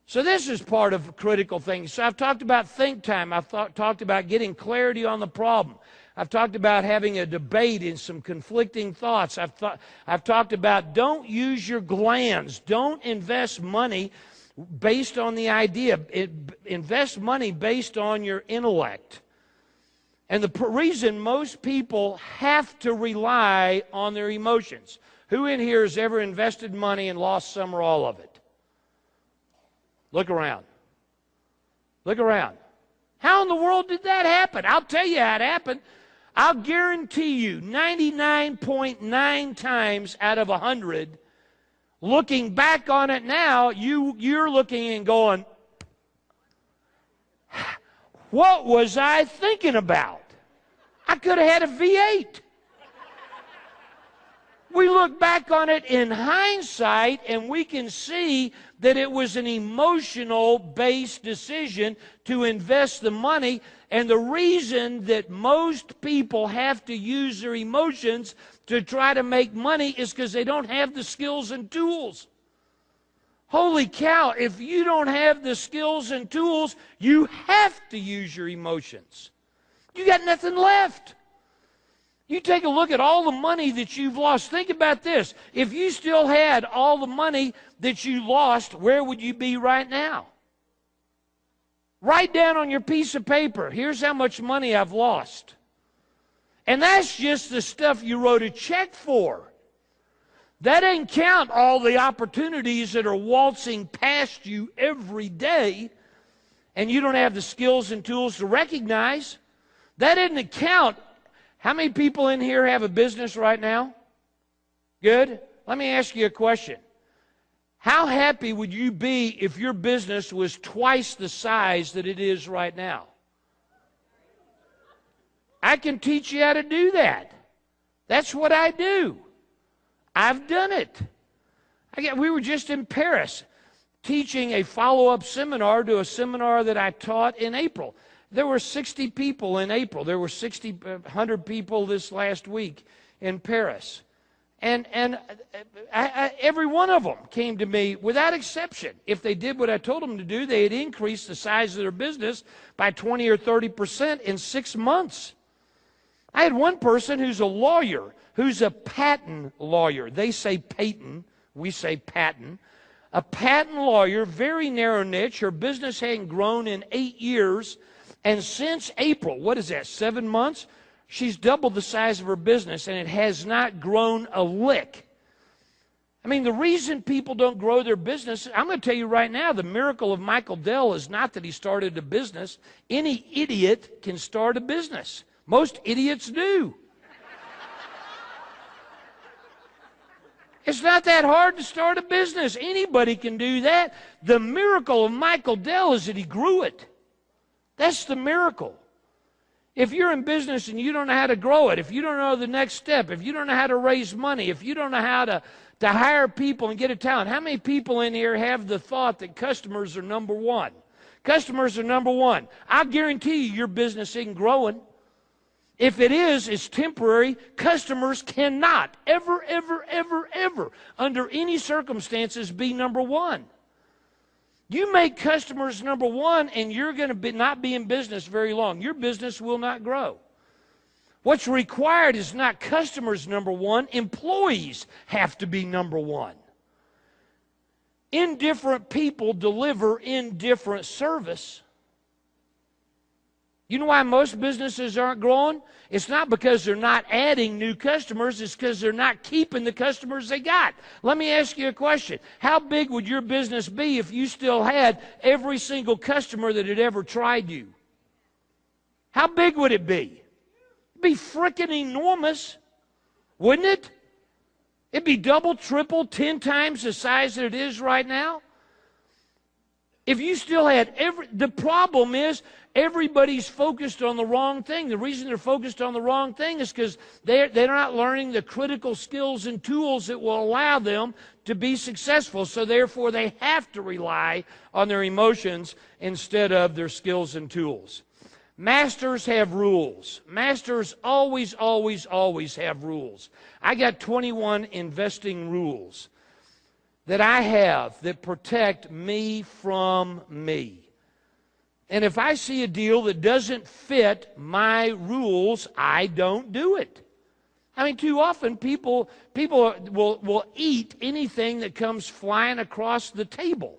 So this is part of critical things. So I've talked about think time. I've talked about getting clarity on the problem. I've talked about having a debate and some conflicting thoughts. I've talked about don't use your glands. Don't invest money based on the idea. Invest money based on your intellect. And the reason most people have to rely on their emotions. Who in here has ever invested money and lost some or all of it? Look around. Look around. How in the world did that happen? I'll tell you how it happened. I'll guarantee you 99.9 times out of 100, looking back on it now, you're looking and going, what was I thinking about? I could have had a V8. We look back on it in hindsight and we can see that it was an emotional-based decision to invest the money. And the reason that most people have to use their emotions to try to make money is because they don't have the skills and tools. Holy cow, if you don't have the skills and tools, you have to use your emotions. You got nothing left. You take a look at all the money that you've lost. Think about this. If you still had all the money that you lost, where would you be right now? Write down on your piece of paper, here's how much money I've lost. And that's just the stuff you wrote a check for. That doesn't count all the opportunities that are waltzing past you every day and you don't have the skills and tools to recognize. That doesn't count. How many people in here have a business right now? Good. Let me ask you a question. How happy would you be if your business was twice the size that it is right now? I can teach you how to do that. That's what I do. I've done it. We were just in Paris teaching a follow-up seminar to a seminar that I taught in April. There were 60 people in April. There were 100 people this last week in Paris. And every one of them came to me without exception. If they did what I told them to do, they had increased the size of their business by 20 or 30% in 6 months. I had one person who's a lawyer, who's a patent lawyer. They say patent, we say patent. A patent lawyer, very narrow niche. Her business hadn't grown in 8 years. And since April, what is that, 7 months? She's doubled the size of her business, and it has not grown a lick. I mean, the reason people don't grow their business, I'm going to tell you right now, the miracle of Michael Dell is not that he started a business. Any idiot can start a business. Most idiots do. It's not that hard to start a business. Anybody can do that. The miracle of Michael Dell is that he grew it. That's the miracle. If you're in business and you don't know how to grow it, if you don't know the next step, if you don't know how to raise money, if you don't know how to hire people and get a talent, how many people in here have the thought that customers are number one? Customers are number one. I guarantee you your business isn't growing. If it is, it's temporary. Customers cannot ever, ever, ever, ever, under any circumstances, be number one. You make customers number one, and you're going to not be in business very long. Your business will not grow. What's required is not customers number one. Employees have to be number one. Indifferent people deliver indifferent service. You know why most businesses aren't growing? It's not because they're not adding new customers. It's because they're not keeping the customers they got. Let me ask you a question. How big would your business be if you still had every single customer that had ever tried you? How big would it be? It'd be freaking enormous, wouldn't it? It'd be double, triple, 10 times the size that it is right now. If you still had the problem is everybody's focused on the wrong thing. The reason they're focused on the wrong thing is because they're not learning the critical skills and tools that will allow them to be successful. So therefore, they have to rely on their emotions instead of their skills and tools. Masters have rules. Masters always, always, always have rules. I got 21 investing rules that I have that protect me from me. And if I see a deal that doesn't fit my rules, I don't do it. I mean, too often people will eat anything that comes flying across the table,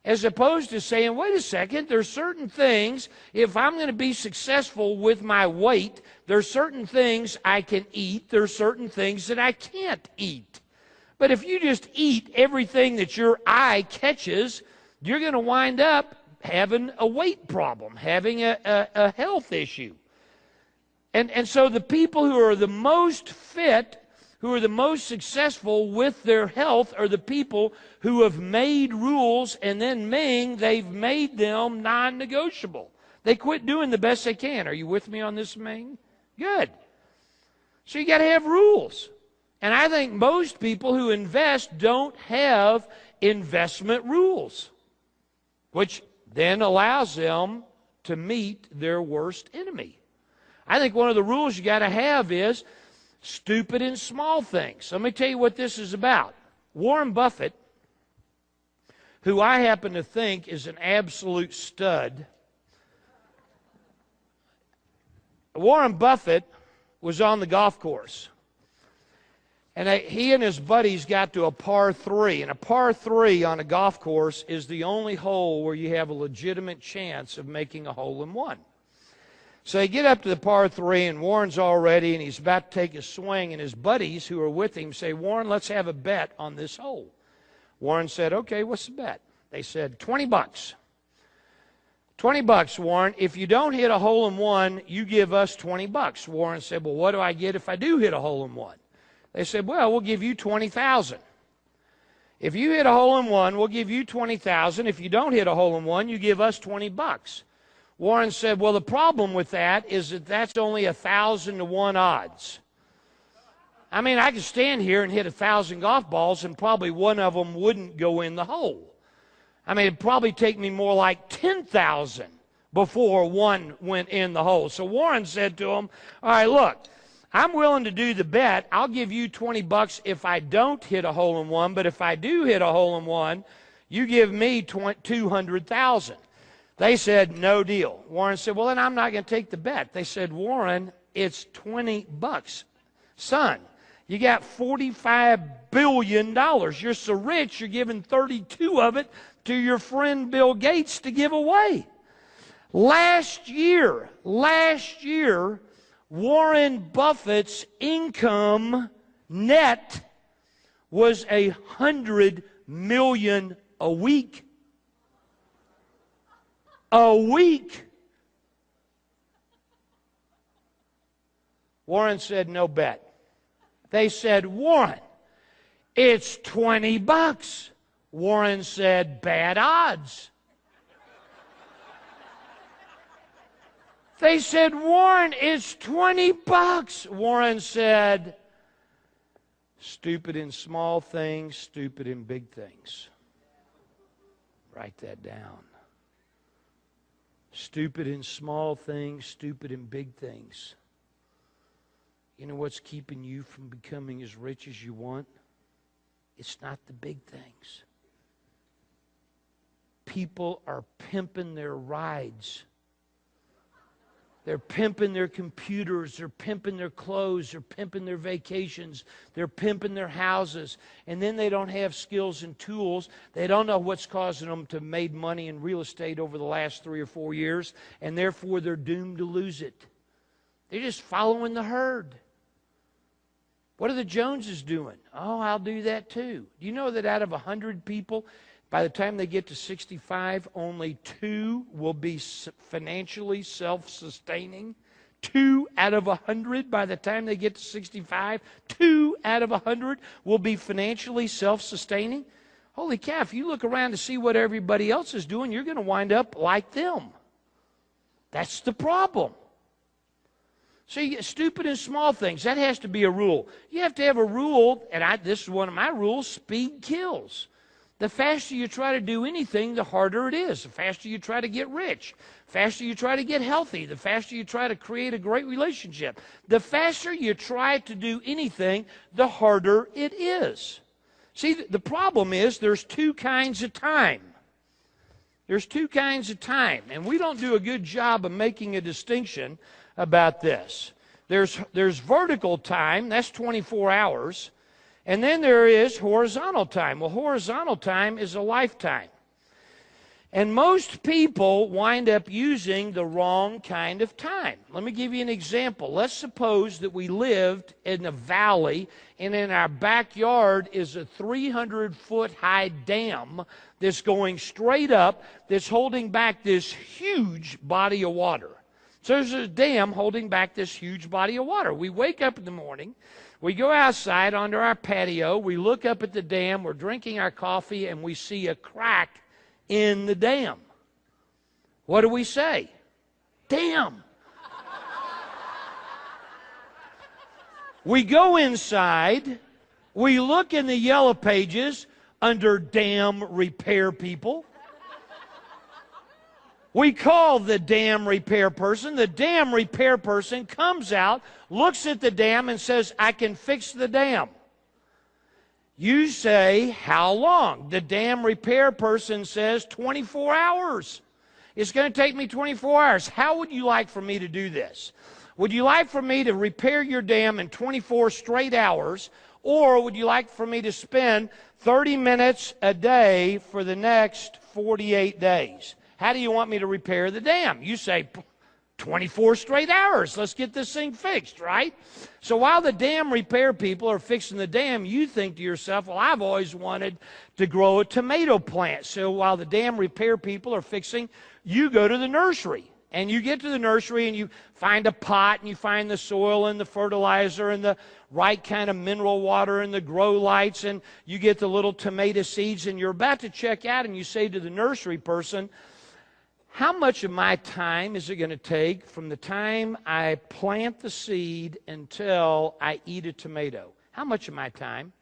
as opposed to saying, wait a second, there's certain things, if I'm going to be successful with my weight, there's certain things I can eat, there's certain things that I can't eat. But if you just eat everything that your eye catches, you're going to wind up having a weight problem, having a health issue. And so the people who are the most fit, who are the most successful with their health, are the people who have made rules, and then they've made them non-negotiable. They quit doing the best they can. Are you with me on this, Ming? Good. So you got to have rules. And I think most people who invest don't have investment rules, which then allows them to meet their worst enemy. I think one of the rules you got to have is stupid and small things. Let me tell you what this is about. Warren Buffett, who I happen to think is an absolute stud. Warren Buffett was on the golf course. And he and his buddies got to a par 3. And a par 3 on a golf course is the only hole where you have a legitimate chance of making a hole-in-one. So they get up to the par 3, and Warren's all ready, and he's about to take a swing. And his buddies who are with him say, Warren, let's have a bet on this hole. Warren said, okay, what's the bet? They said, $20. $20, Warren. If you don't hit a hole-in-one, you give us $20. Warren said, well, what do I get if I do hit a hole-in-one? They said, well, we'll give you $20,000. If you hit a hole-in-one, we'll give you $20,000. If you don't hit a hole-in-one, you give us $20. Warren said, well, the problem with that is that that's only 1,000 to 1 odds. I mean, I could stand here and hit 1,000 golf balls, and probably one of them wouldn't go in the hole. I mean, it'd probably take me more like 10,000 before one went in the hole. So Warren said to him, all right, look, I'm willing to do the bet. I'll give you $20 if I don't hit a hole-in-one, but if I do hit a hole-in-one, you give me $200,000. They said, no deal. Warren said, well, then I'm not going to take the bet. They said, Warren, it's $20. Son, you got $45 billion. You're so rich, you're giving 32 of it to your friend Bill Gates to give away. Last year, Warren Buffett's income net was $100 million a week. A week. Warren said, no bet. They said, Warren, it's $20. Warren said, bad odds. They said, Warren, it's $20. Warren said, stupid in small things, stupid in big things. Write that down. Stupid in small things, stupid in big things. You know what's keeping you from becoming as rich as you want? It's not the big things. People are pimping their rides. They're pimping their computers, they're pimping their clothes, they're pimping their vacations, they're pimping their houses, and then they don't have skills and tools. They don't know what's causing them to make money in real estate over the last 3 or 4 years, and therefore they're doomed to lose it. They're just following the herd. What are the Joneses doing? Oh, I'll do that too. Do you know that out of 100 people, by the time they get to 65, only 2 will be financially self-sustaining? 2 out of 100 by the time they get to 65, 2 out of 100 will be financially self-sustaining? Holy cow, if you look around to see what everybody else is doing, you're going to wind up like them. That's the problem. See, stupid and small things, that has to be a rule. You have to have a rule, and this is one of my rules, speed kills. The faster you try to do anything, the harder it is. The faster you try to get rich, the faster you try to get healthy, the faster you try to create a great relationship. The faster you try to do anything, the harder it is. See, the problem is there's 2 kinds of time. There's 2 kinds of time, and we don't do a good job of making a distinction about this. There's vertical time, that's 24 hours. And then there is horizontal time. Well, horizontal time is a lifetime. And most people wind up using the wrong kind of time. Let me give you an example. Let's suppose that we lived in a valley, and in our backyard is a 300-foot high dam that's going straight up, that's holding back this huge body of water. So there's a dam holding back this huge body of water. We wake up in the morning, we go outside onto our patio, we look up at the dam, we're drinking our coffee, and we see a crack in the dam. What do we say? Damn. We go inside, we look in the yellow pages under dam repair people. We call the dam repair person. The dam repair person comes out, looks at the dam, and says, I can fix the dam. You say, how long? The dam repair person says, 24 hours. It's going to take me 24 hours. How would you like for me to do this? Would you like for me to repair your dam in 24 straight hours, or would you like for me to spend 30 minutes a day for the next 48 days? How do you want me to repair the dam? You say, 24 straight hours. Let's get this thing fixed, right? So while the dam repair people are fixing the dam, you think to yourself, well, I've always wanted to grow a tomato plant. So while the dam repair people are fixing, you go to the nursery. And you get to the nursery and you find a pot and you find the soil and the fertilizer and the right kind of mineral water and the grow lights, and you get the little tomato seeds, and you're about to check out, and you say to the nursery person, how much of my time is it going to take from the time I plant the seed until I eat a tomato? How much of my time?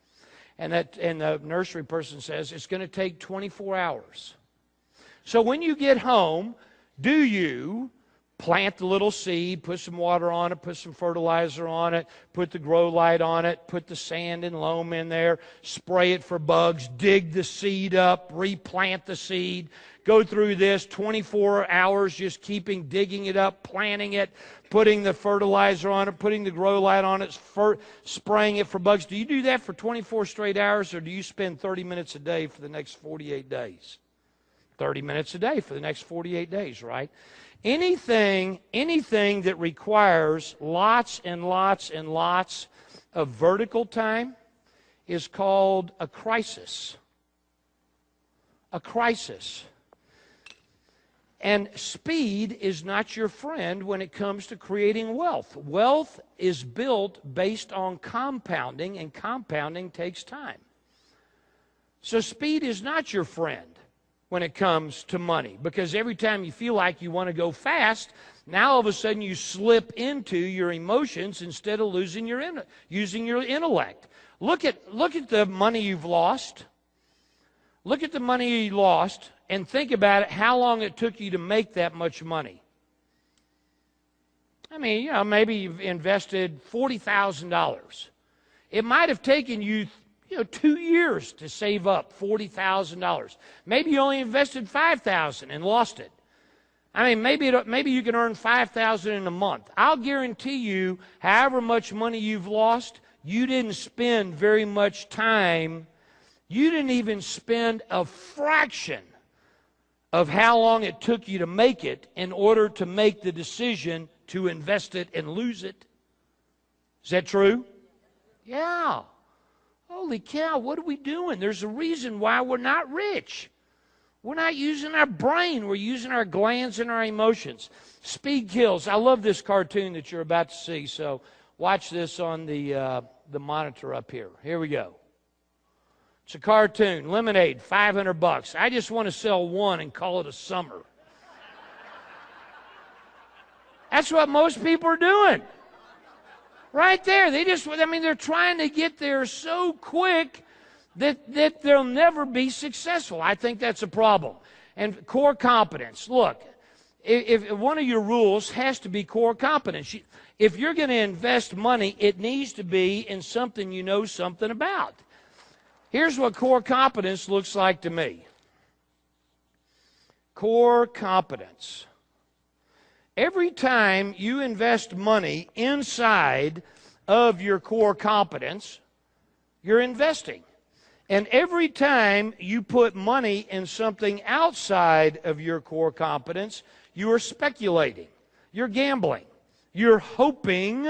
And the nursery person says, it's going to take 24 hours. So when you get home, Do you plant the little seed, put some water on it, put some fertilizer on it, put the grow light on it, put the sand and loam in there, spray it for bugs, dig the seed up, replant the seed, go through this 24 hours just digging it up, planting it, putting the fertilizer on it, putting the grow light on it, spraying it for bugs. Do you do that for 24 straight hours, or do you spend 30 minutes a day for the next 48 days? 30 minutes a day for the next 48 days, right? Anything that requires lots and lots and lots of vertical time is called a crisis. A crisis. And speed is not your friend when it comes to creating wealth. Wealth is built based on compounding, and compounding takes time. So speed is not your friend when it comes to money, because every time you feel like you want to go fast, now all of a sudden you slip into your emotions instead of using your intellect. Look at the money you've lost. Look at the money you lost and think about it, how long it took you to make that much money. I mean, maybe you've invested $40,000. It might have taken you 2 years to save up $40,000. Maybe you only invested $5,000 and lost it. I mean, maybe you can earn $5,000 in a month. I'll guarantee you, however much money you've lost, you didn't spend very much time. You didn't even spend a fraction of how long it took you to make it in order to make the decision to invest it and lose it. Is that true? Yeah. Holy cow, what are we doing? There's a reason why we're not rich. We're not using our brain. We're using our glands and our emotions. Speed kills. I love this cartoon that you're about to see, so watch this on the monitor up here. Here we go. It's a cartoon. Lemonade, $500. I just want to sell one and call it a summer. That's what most people are doing. Right there. They're trying to get there so quick that they'll never be successful. I think that's a problem. And core competence. Look, if one of your rules has to be core competence. If you're going to invest money, it needs to be in something you know something about. Here's what core competence looks like to me. Core competence. Every time you invest money inside of your core competence, you're investing. And every time you put money in something outside of your core competence, you are speculating. You're gambling. You're hoping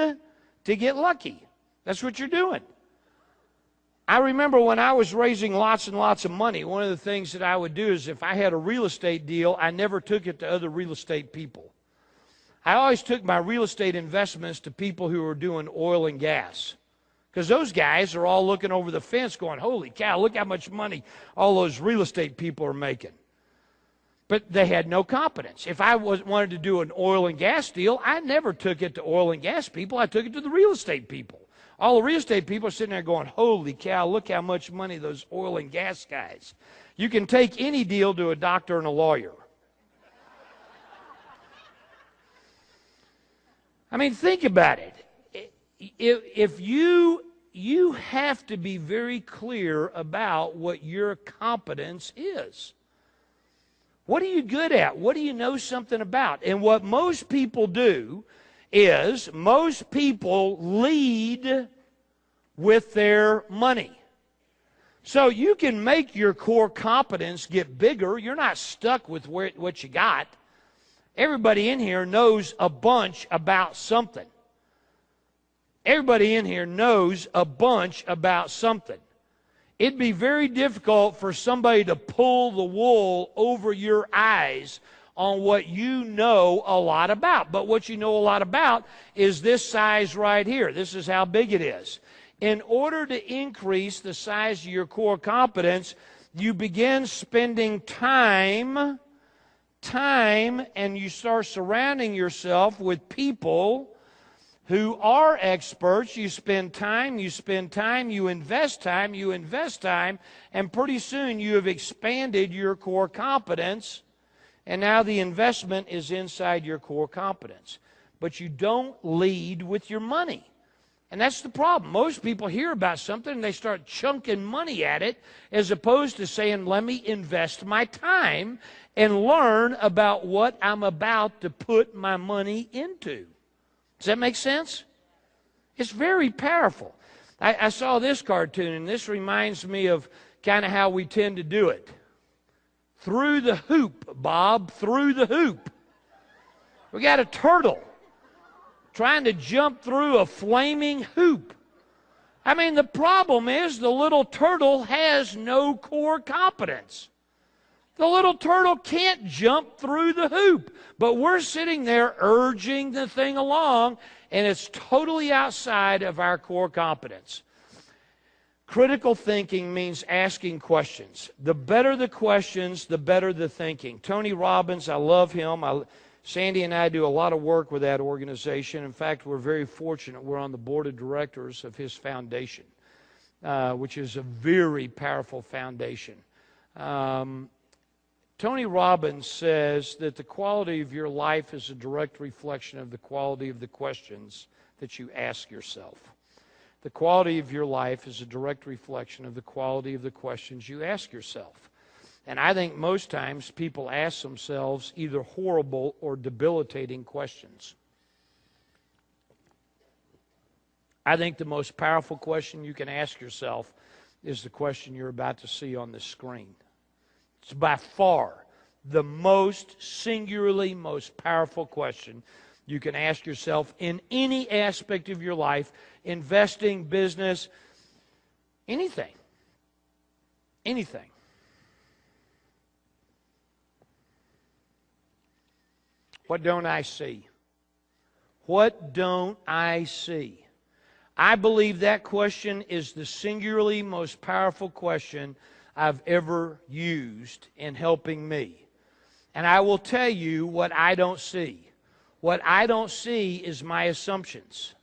to get lucky. That's what you're doing. I remember when I was raising lots and lots of money, one of the things that I would do is if I had a real estate deal, I never took it to other real estate people. I always took my real estate investments to people who were doing oil and gas. Because those guys are all looking over the fence going, holy cow, look how much money all those real estate people are making. But they had no competence. If I wanted to do an oil and gas deal, I never took it to oil and gas people. I took it to the real estate people. All the real estate people are sitting there going, holy cow, look how much money those oil and gas guys. You can take any deal to a doctor and a lawyer. I mean, think about it. If you have to be very clear about what your competence is. What are you good at? What do you know something about? And what most people do is most people lead with their money. So you can make your core competence get bigger. You're not stuck with what you got. Everybody in here knows a bunch about something. Everybody in here knows a bunch about something. It'd be very difficult for somebody to pull the wool over your eyes on what you know a lot about. But what you know a lot about is this size right here. This is how big it is. In order to increase the size of your core competence, you begin spending time, and you start surrounding yourself with people who are experts. You spend time, you invest time, and pretty soon you have expanded your core competence, And now the investment is inside your core competence. But you don't lead with your money. And that's the problem. Most people hear about something and they start chunking money at it as opposed to saying, let me invest my time and learn about what I'm about to put my money into. Does that make sense? It's very powerful. I saw this cartoon, and this reminds me of kind of how we tend to do it. Through the hoop, Bob, through the hoop. We got a turtle trying to jump through a flaming hoop. I mean, the problem is the little turtle has no core competence. The little turtle can't jump through the hoop. But we're sitting there urging the thing along, and it's totally outside of our core competence. Critical thinking means asking questions. The better the questions, the better the thinking. Tony Robbins, I love him. Sandy and I do a lot of work with that organization. In fact, we're very fortunate. We're on the board of directors of his foundation, which is a very powerful foundation. Tony Robbins says that the quality of your life is a direct reflection of the quality of the questions that you ask yourself. The quality of your life is a direct reflection of the quality of the questions you ask yourself. And I think most times people ask themselves either horrible or debilitating questions. I think the most powerful question you can ask yourself is the question you're about to see on the screen. It's by far the most singularly most powerful question you can ask yourself in any aspect of your life, investing, business, anything. Anything. What don't I see? What don't I see? I believe that question is the singularly most powerful question I've ever used in helping me. And I will tell you what I don't see. What I don't see is my assumptions.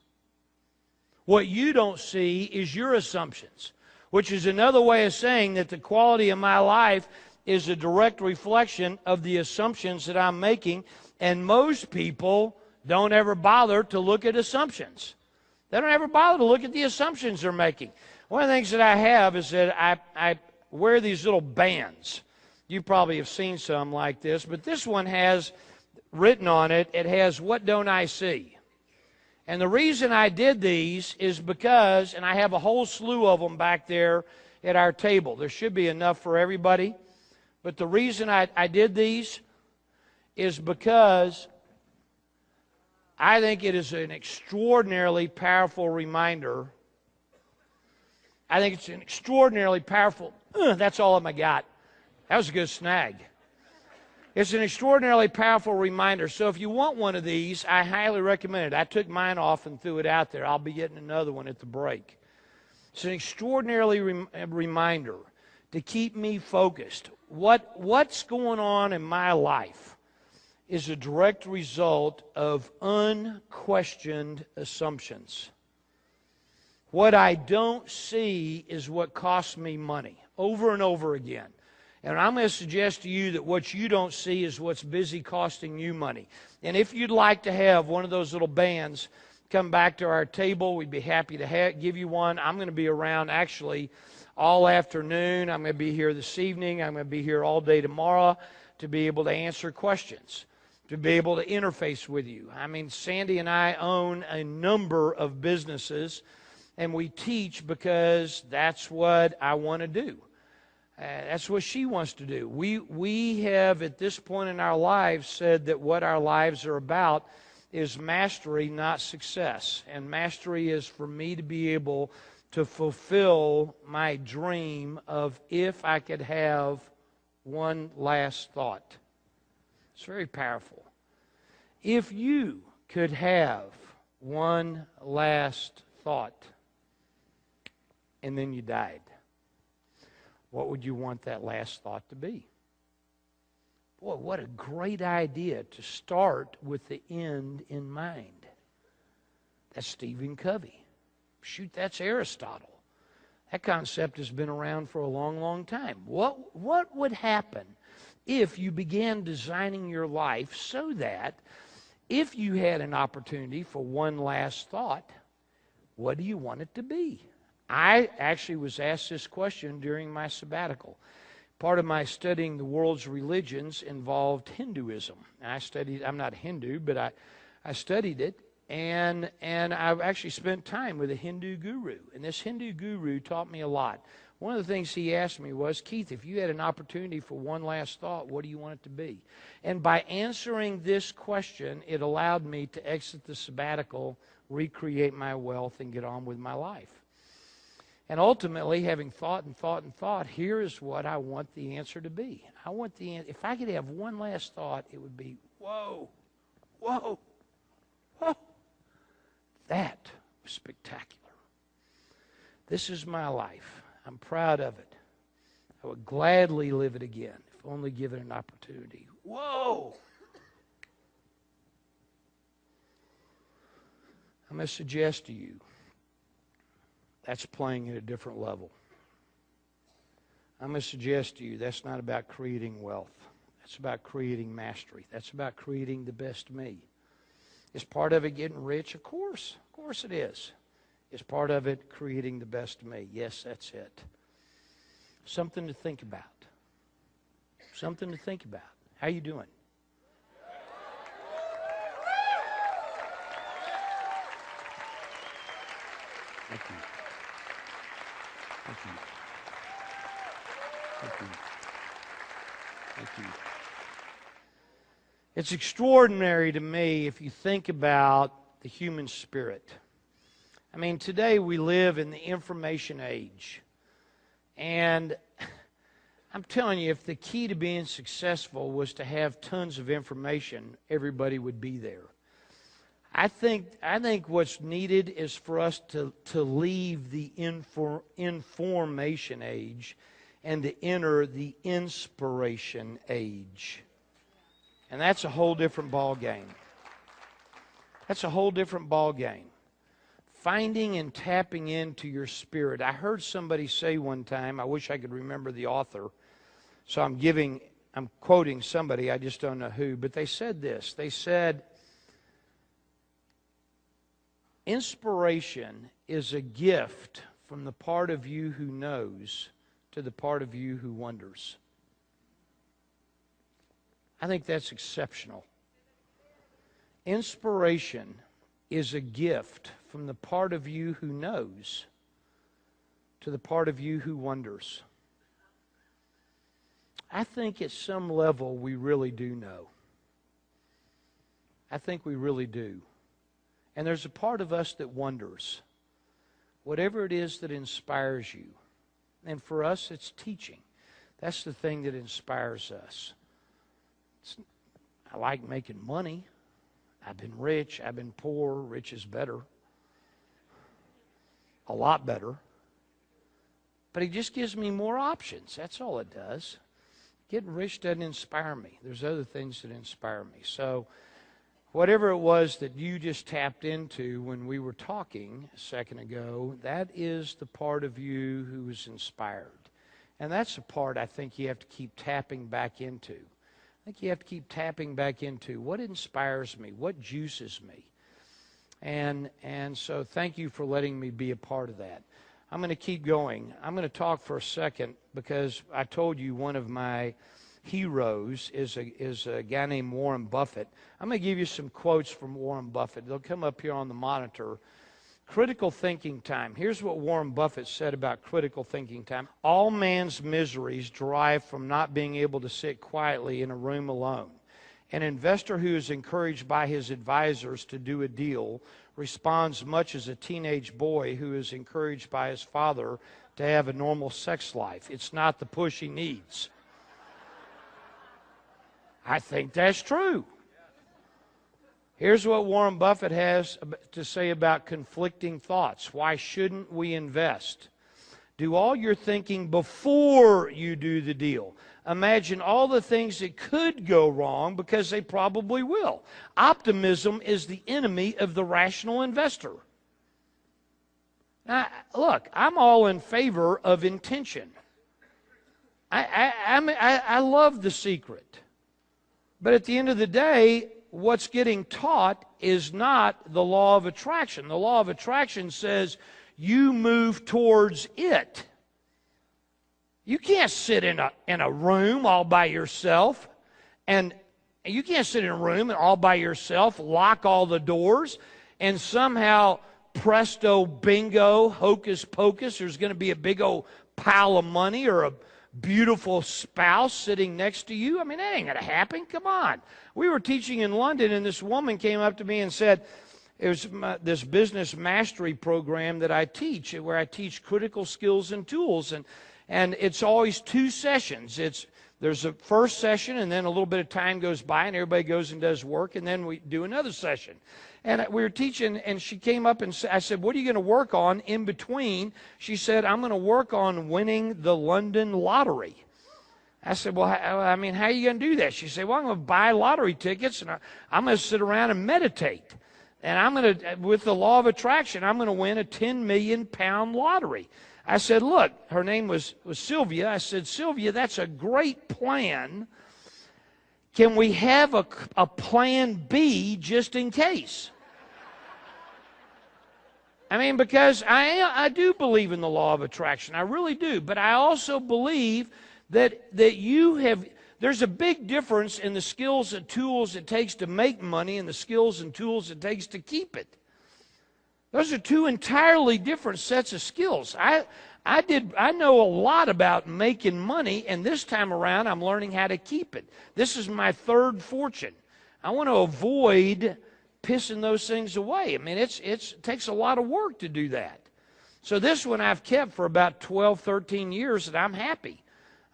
What you don't see is your assumptions, which is another way of saying that the quality of my life is a direct reflection of the assumptions that I'm making, and most people don't ever bother to look at assumptions. They don't ever bother to look at the assumptions they're making. One of the things that I have is that I wear these little bands. You probably have seen some like this, but this one has written on it, it has, what don't I see? And the reason I did these is because, and I have a whole slew of them back there at our table. There should be enough for everybody. But the reason I did these is because I think it is an extraordinarily powerful reminder. I think it's an extraordinarily powerful, that's all I got. That was a good snag. It's an extraordinarily powerful reminder. So if you want one of these, I highly recommend it. I took mine off and threw it out there. I'll be getting another one at the break. It's an extraordinarily reminder to keep me focused. What's going on in my life is a direct result of unquestioned assumptions. What I don't see is what costs me money over and over again. And I'm going to suggest to you that what you don't see is what's busy costing you money. And if you'd like to have one of those little bands come back to our table, we'd be happy to give you one. I'm going to be around actually all afternoon. I'm going to be here this evening. I'm going to be here all day tomorrow to be able to answer questions, to be able to interface with you. I mean, Sandy and I own a number of businesses, and we teach because that's what I want to do. That's what she wants to do. We have, at this point in our lives, said that what our lives are about is mastery, not success. And mastery is for me to be able to fulfill my dream of if I could have one last thought. It's very powerful. If you could have one last thought and then you died, what would you want that last thought to be? Boy, what a great idea to start with the end in mind. That's Stephen Covey. Shoot, that's Aristotle. That concept has been around for a long, long time. What would happen if you began designing your life so that if you had an opportunity for one last thought, what do you want it to be? I actually was asked this question during my sabbatical. Part of my studying the world's religions involved Hinduism. I'm not Hindu, but I studied it, and I've actually spent time with a Hindu guru. And this Hindu guru taught me a lot. One of the things he asked me was, Keith, if you had an opportunity for one last thought, what do you want it to be? And by answering this question, it allowed me to exit the sabbatical, recreate my wealth, and get on with my life. And ultimately, having thought and thought and thought, here is what I want the answer to be. If I could have one last thought, it would be, whoa, whoa, whoa. That was spectacular. This is my life. I'm proud of it. I would gladly live it again, if only given an opportunity. Whoa! I'm going to suggest to you, that's playing at a different level. I'm going to suggest to you that's not about creating wealth. That's about creating mastery. That's about creating the best me. Is part of it getting rich? Of course. Of course it is. Is part of it creating the best me? Yes, that's it. Something to think about. Something to think about. How you doing? Thank you. Thank you. Thank you. Thank you. It's extraordinary to me if you think about the human spirit. I mean, today we live in the information age. And I'm telling you, if the key to being successful was to have tons of information, everybody would be there. I think what's needed is for us to leave the information age and to enter the inspiration age. And that's a whole different ball game. That's a whole different ball game. Finding and tapping into your spirit. I heard somebody say one time, I wish I could remember the author, so I'm quoting somebody, I just don't know who, but they said this. They said, inspiration is a gift from the part of you who knows to the part of you who wonders. I think that's exceptional. Inspiration is a gift from the part of you who knows to the part of you who wonders. I think at some level we really do know. I think we really do. And there's a part of us that wonders. Whatever it is that inspires you. And for us, it's teaching. That's the thing that inspires us. I like making money. I've been rich. I've been poor. Rich is better. A lot better. But it just gives me more options. That's all it does. Getting rich doesn't inspire me. There's other things that inspire me. So whatever it was that you just tapped into when we were talking a second ago, that is the part of you who is inspired. And that's the part I think you have to keep tapping back into. I think you have to keep tapping back into what inspires me, what juices me. And so thank you for letting me be a part of that. I'm going to keep going. I'm going to talk for a second because I told you one of my heroes is a guy named Warren Buffett. I'm going to give you some quotes from Warren Buffett. They'll come up here on the monitor. Critical thinking time. Here's what Warren Buffett said about critical thinking time. All man's miseries derive from not being able to sit quietly in a room alone. An investor who is encouraged by his advisors to do a deal responds much as a teenage boy who is encouraged by his father to have a normal sex life. It's not the push he needs. I think that's true. Here's what Warren Buffett has to say about conflicting thoughts. Why shouldn't we invest? Do all your thinking before you do the deal. Imagine all the things that could go wrong because they probably will. Optimism is the enemy of the rational investor. Now, look, I'm all in favor of intention. I love The Secret. But at the end of the day, what's getting taught is not the law of attraction. The law of attraction says you move towards it. You can't sit in a room all by yourself, and you can't sit in a room and all by yourself, lock all the doors, and somehow, presto, bingo, hocus pocus, there's going to be a big old pile of money or a beautiful spouse sitting next to you. I mean, that ain't going to happen. Come on. We were teaching in London, and this woman came up to me and said, it was this business mastery program that I teach, where I teach critical skills and tools, and it's always 2 sessions. There's a first session, and then a little bit of time goes by, and everybody goes and does work, and then we do another session. And we were teaching, and she came up and I said, what are you going to work on in between? She said, I'm going to work on winning the London lottery. I said, well, I mean, how are you going to do that? She said, well, I'm going to buy lottery tickets, and I'm going to sit around and meditate. And I'm going to, with the law of attraction, I'm going to win a 10 million pound lottery. I said, look, her name was Sylvia. I said, Sylvia, that's a great plan. Can we have a plan B just in case? I mean, because I do believe in the law of attraction. I really do. But I also believe that there's a big difference in the skills and tools it takes to make money and the skills and tools it takes to keep it. Those are 2 entirely different sets of skills. I know a lot about making money, and this time around I'm learning how to keep it. This is my 3rd fortune. I want to avoid pissing those things away. I mean, it takes a lot of work to do that. So this one I've kept for about 12, 13 years, and I'm happy.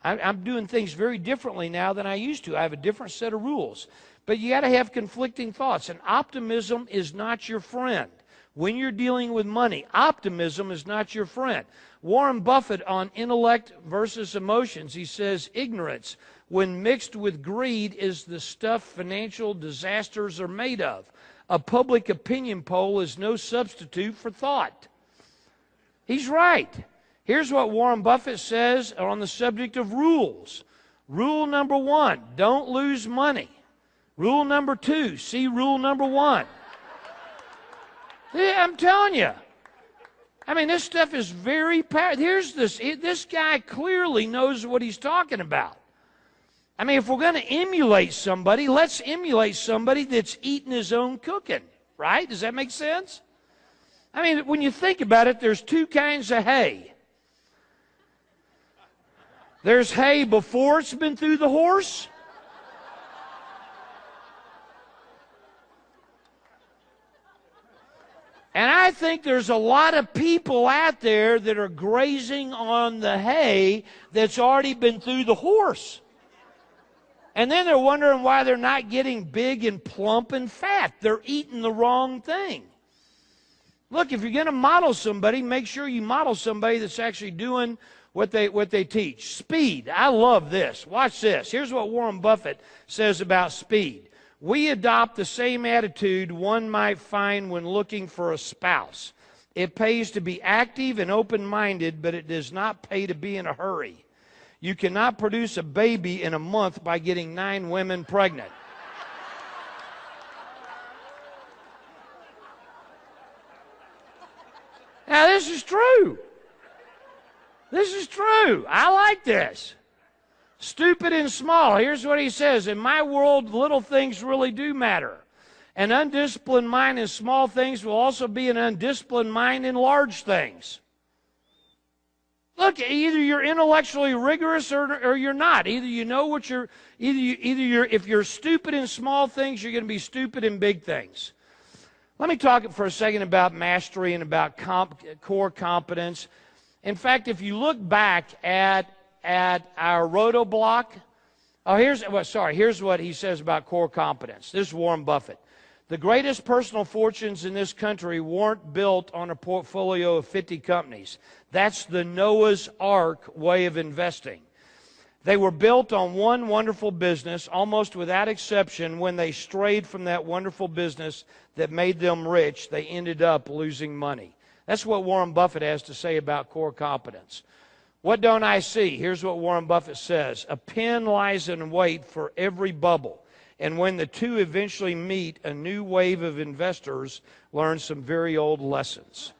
I'm doing things very differently now than I used to. I have a different set of rules. But you got to have conflicting thoughts, and optimism is not your friend. When you're dealing with money, optimism is not your friend. Warren Buffett on intellect versus emotions, he says, ignorance, when mixed with greed, is the stuff financial disasters are made of. A public opinion poll is no substitute for thought. He's right. Here's what Warren Buffett says on the subject of rules. Rule number 1, don't lose money. Rule number 2, see rule number 1. Yeah, I'm telling you. I mean, this stuff is very powerful. This guy clearly knows what he's talking about. I mean, if we're going to emulate somebody, let's emulate somebody that's eating his own cooking, right? Does that make sense? I mean, when you think about it, there's 2 kinds of hay. There's hay before it's been through the horse. And I think there's a lot of people out there that are grazing on the hay that's already been through the horse. And then they're wondering why they're not getting big and plump and fat. They're eating the wrong thing. Look, if you're going to model somebody, make sure you model somebody that's actually doing what they teach. Speed. I love this. Watch this. Here's what Warren Buffett says about speed. We adopt the same attitude one might find when looking for a spouse. It pays to be active and open-minded, but it does not pay to be in a hurry. You cannot produce a baby in a month by getting 9 women pregnant. Now, this is true. This is true. I like this. Stupid and small. Here's what he says. In my world, little things really do matter. An undisciplined mind in small things will also be an undisciplined mind in large things. Look, either you're intellectually rigorous or you're not. Either you know what you're, if you're stupid in small things, you're going to be stupid in big things. Let me talk for a second about mastery and about core competence. In fact, if you look back at our roto block, here's what he says about core competence. This is Warren Buffett. The greatest personal fortunes in this country weren't built on a portfolio of 50 companies. That's the Noah's Ark way of investing. They were built on one wonderful business, almost without exception. When they strayed from that wonderful business that made them rich, they ended up losing money. That's what Warren Buffett has to say about core competence. What don't I see? Here's what Warren Buffett says. A pen lies in wait for every bubble. And when the two eventually meet, a new wave of investors learn some very old lessons.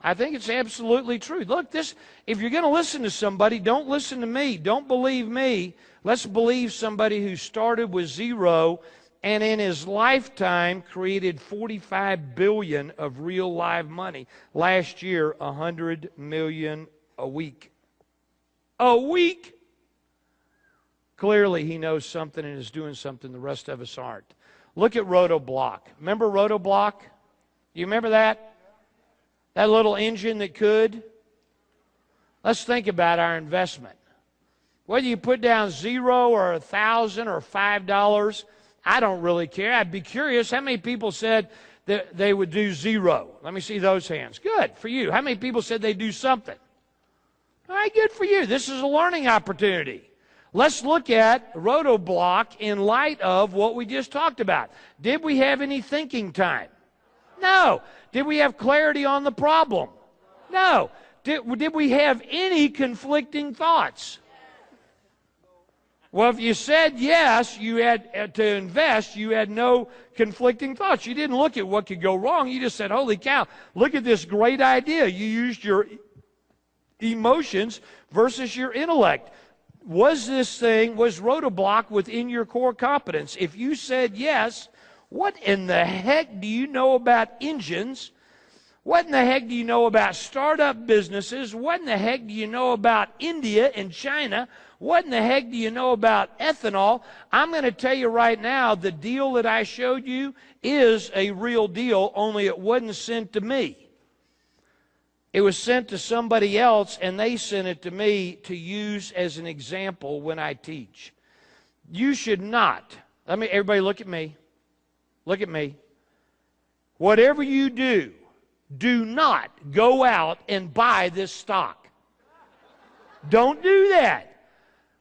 I think it's absolutely true. Look, if you're going to listen to somebody, don't listen to me. Don't believe me. Let's believe somebody who started with zero and in his lifetime created $45 billion of real live money. Last year, $100 million a week. A week! Clearly, he knows something and is doing something the rest of us aren't. Look at Rotoblock. Remember Rotoblock? You remember that? That little engine that could? Let's think about our investment. Whether you put down $0 or $1,000 or $5, I don't really care. I'd be curious how many people said that they would do $0. Let me see those hands. Good for you. How many people said they'd do something? All right, good for you. This is a learning opportunity. Let's look at Rotoblock in light of what we just talked about. Did we have any thinking time? No. Did we have clarity on the problem? No. Did we have any conflicting thoughts? Well, if you said yes, you had to invest, you had no conflicting thoughts. You didn't look at what could go wrong. You just said, holy cow, look at this great idea. You used your emotions versus your intellect. Was Rotoblock within your core competence? If you said yes, what in the heck do you know about engines? What in the heck do you know about startup businesses? What in the heck do you know about India and China? What in the heck do you know about ethanol? I'm going to tell you right now, the deal that I showed you is a real deal, only it wasn't sent to me. It was sent to somebody else, and they sent it to me to use as an example when I teach. You should not. Everybody look at me. Look at me. Whatever you do, do not go out and buy this stock. Don't do that.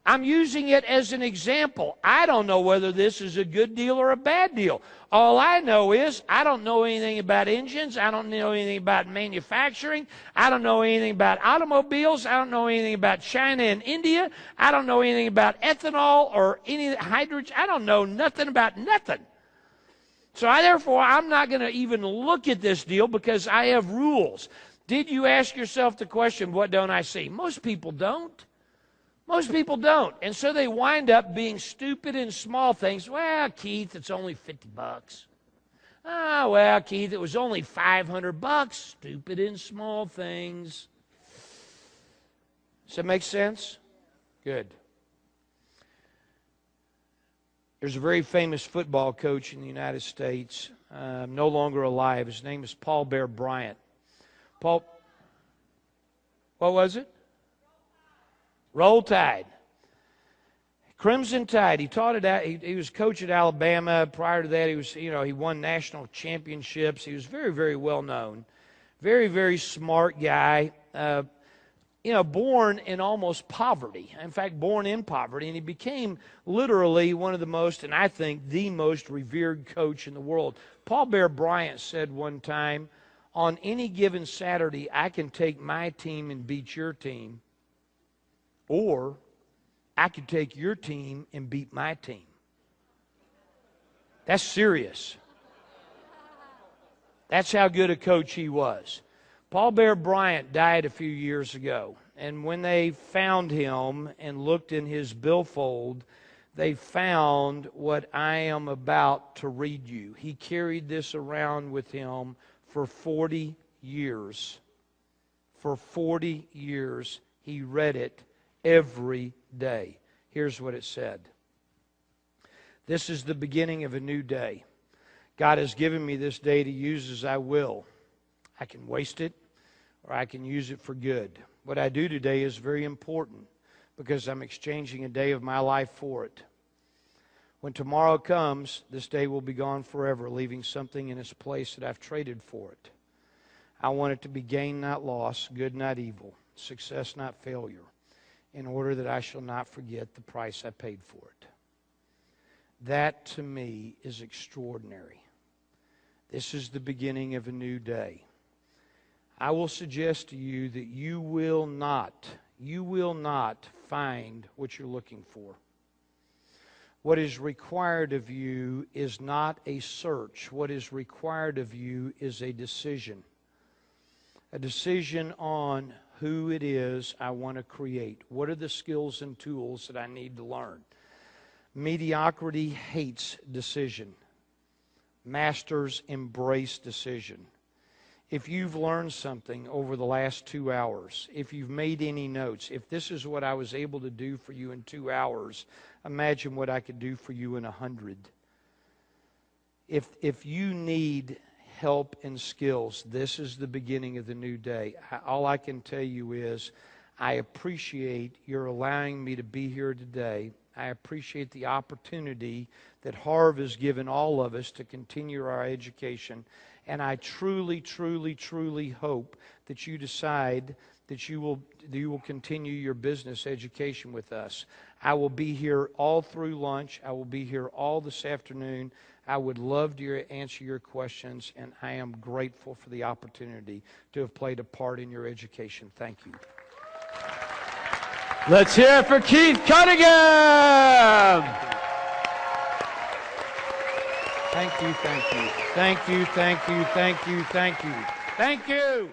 I'm using it as an example. I don't know whether this is a good deal or a bad deal. All I know is I don't know anything about engines. I don't know anything about manufacturing. I don't know anything about automobiles. I don't know anything about China and India. I don't know anything about ethanol or any hydrogen. I don't know nothing about nothing. So therefore, I'm not going to even look at this deal because I have rules. Did you ask yourself the question, what don't I see? Most people don't. Most people don't. And so they wind up being stupid in small things. Well, Keith, it's only $50. Oh, well, Keith, it was only $500. Stupid in small things. Does that make sense? Good. There's a very famous football coach in the United States, no longer alive. His name is Paul Bear Bryant. What was it? Roll Tide. Crimson Tide. He taught it out. He was coach at Alabama. Prior to that, he won national championships. He was very, very well known. Very, very smart guy. Born in almost poverty. In fact, born in poverty. And he became literally one of the most, and I think the most revered coach in the world. Paul Bear Bryant said one time, on any given Saturday, I can take my team and beat your team. Or I could take your team and beat my team. That's serious. That's how good a coach he was. Paul Bear Bryant died a few years ago. And when they found him and looked in his billfold, they found what I am about to read you. He carried this around with him for 40 years. For 40 years, he read it every day. Here's what it said. This is the beginning of a new day. God has given me this day to use as I will. I can waste it or I can use it for good. What I do today is very important because I'm exchanging a day of my life for it. When tomorrow comes, this day will be gone forever, leaving something in its place that I've traded for it. I want it to be gain, not loss, good, not evil, success, not failure, in order that I shall not forget the price I paid for it. That, to me, is extraordinary. This is the beginning of a new day. I will suggest to you that you will not find what you're looking for. What is required of you is not a search. What is required of you is a decision. A decision on who it is I want to create. What are the skills and tools that I need to learn? Mediocrity hates decision. Masters embrace decision. If you've learned something over the last 2 hours, if you've made any notes, if this is what I was able to do for you in 2 hours, imagine what I could do for you in 100. If you need help and skills, this is the beginning of the new day. All I can tell you is I appreciate your allowing me to be here today. I appreciate the opportunity that Harv has given all of us to continue our education. And I truly, truly, truly hope that you decide that you will continue your business education with us. I will be here all through lunch. I will be here all this afternoon. I would love to answer your questions, and I am grateful for the opportunity to have played a part in your education. Thank you. Let's hear it for Keith Cunningham. Thank you, thank you. Thank you, thank you, thank you, thank you. Thank you.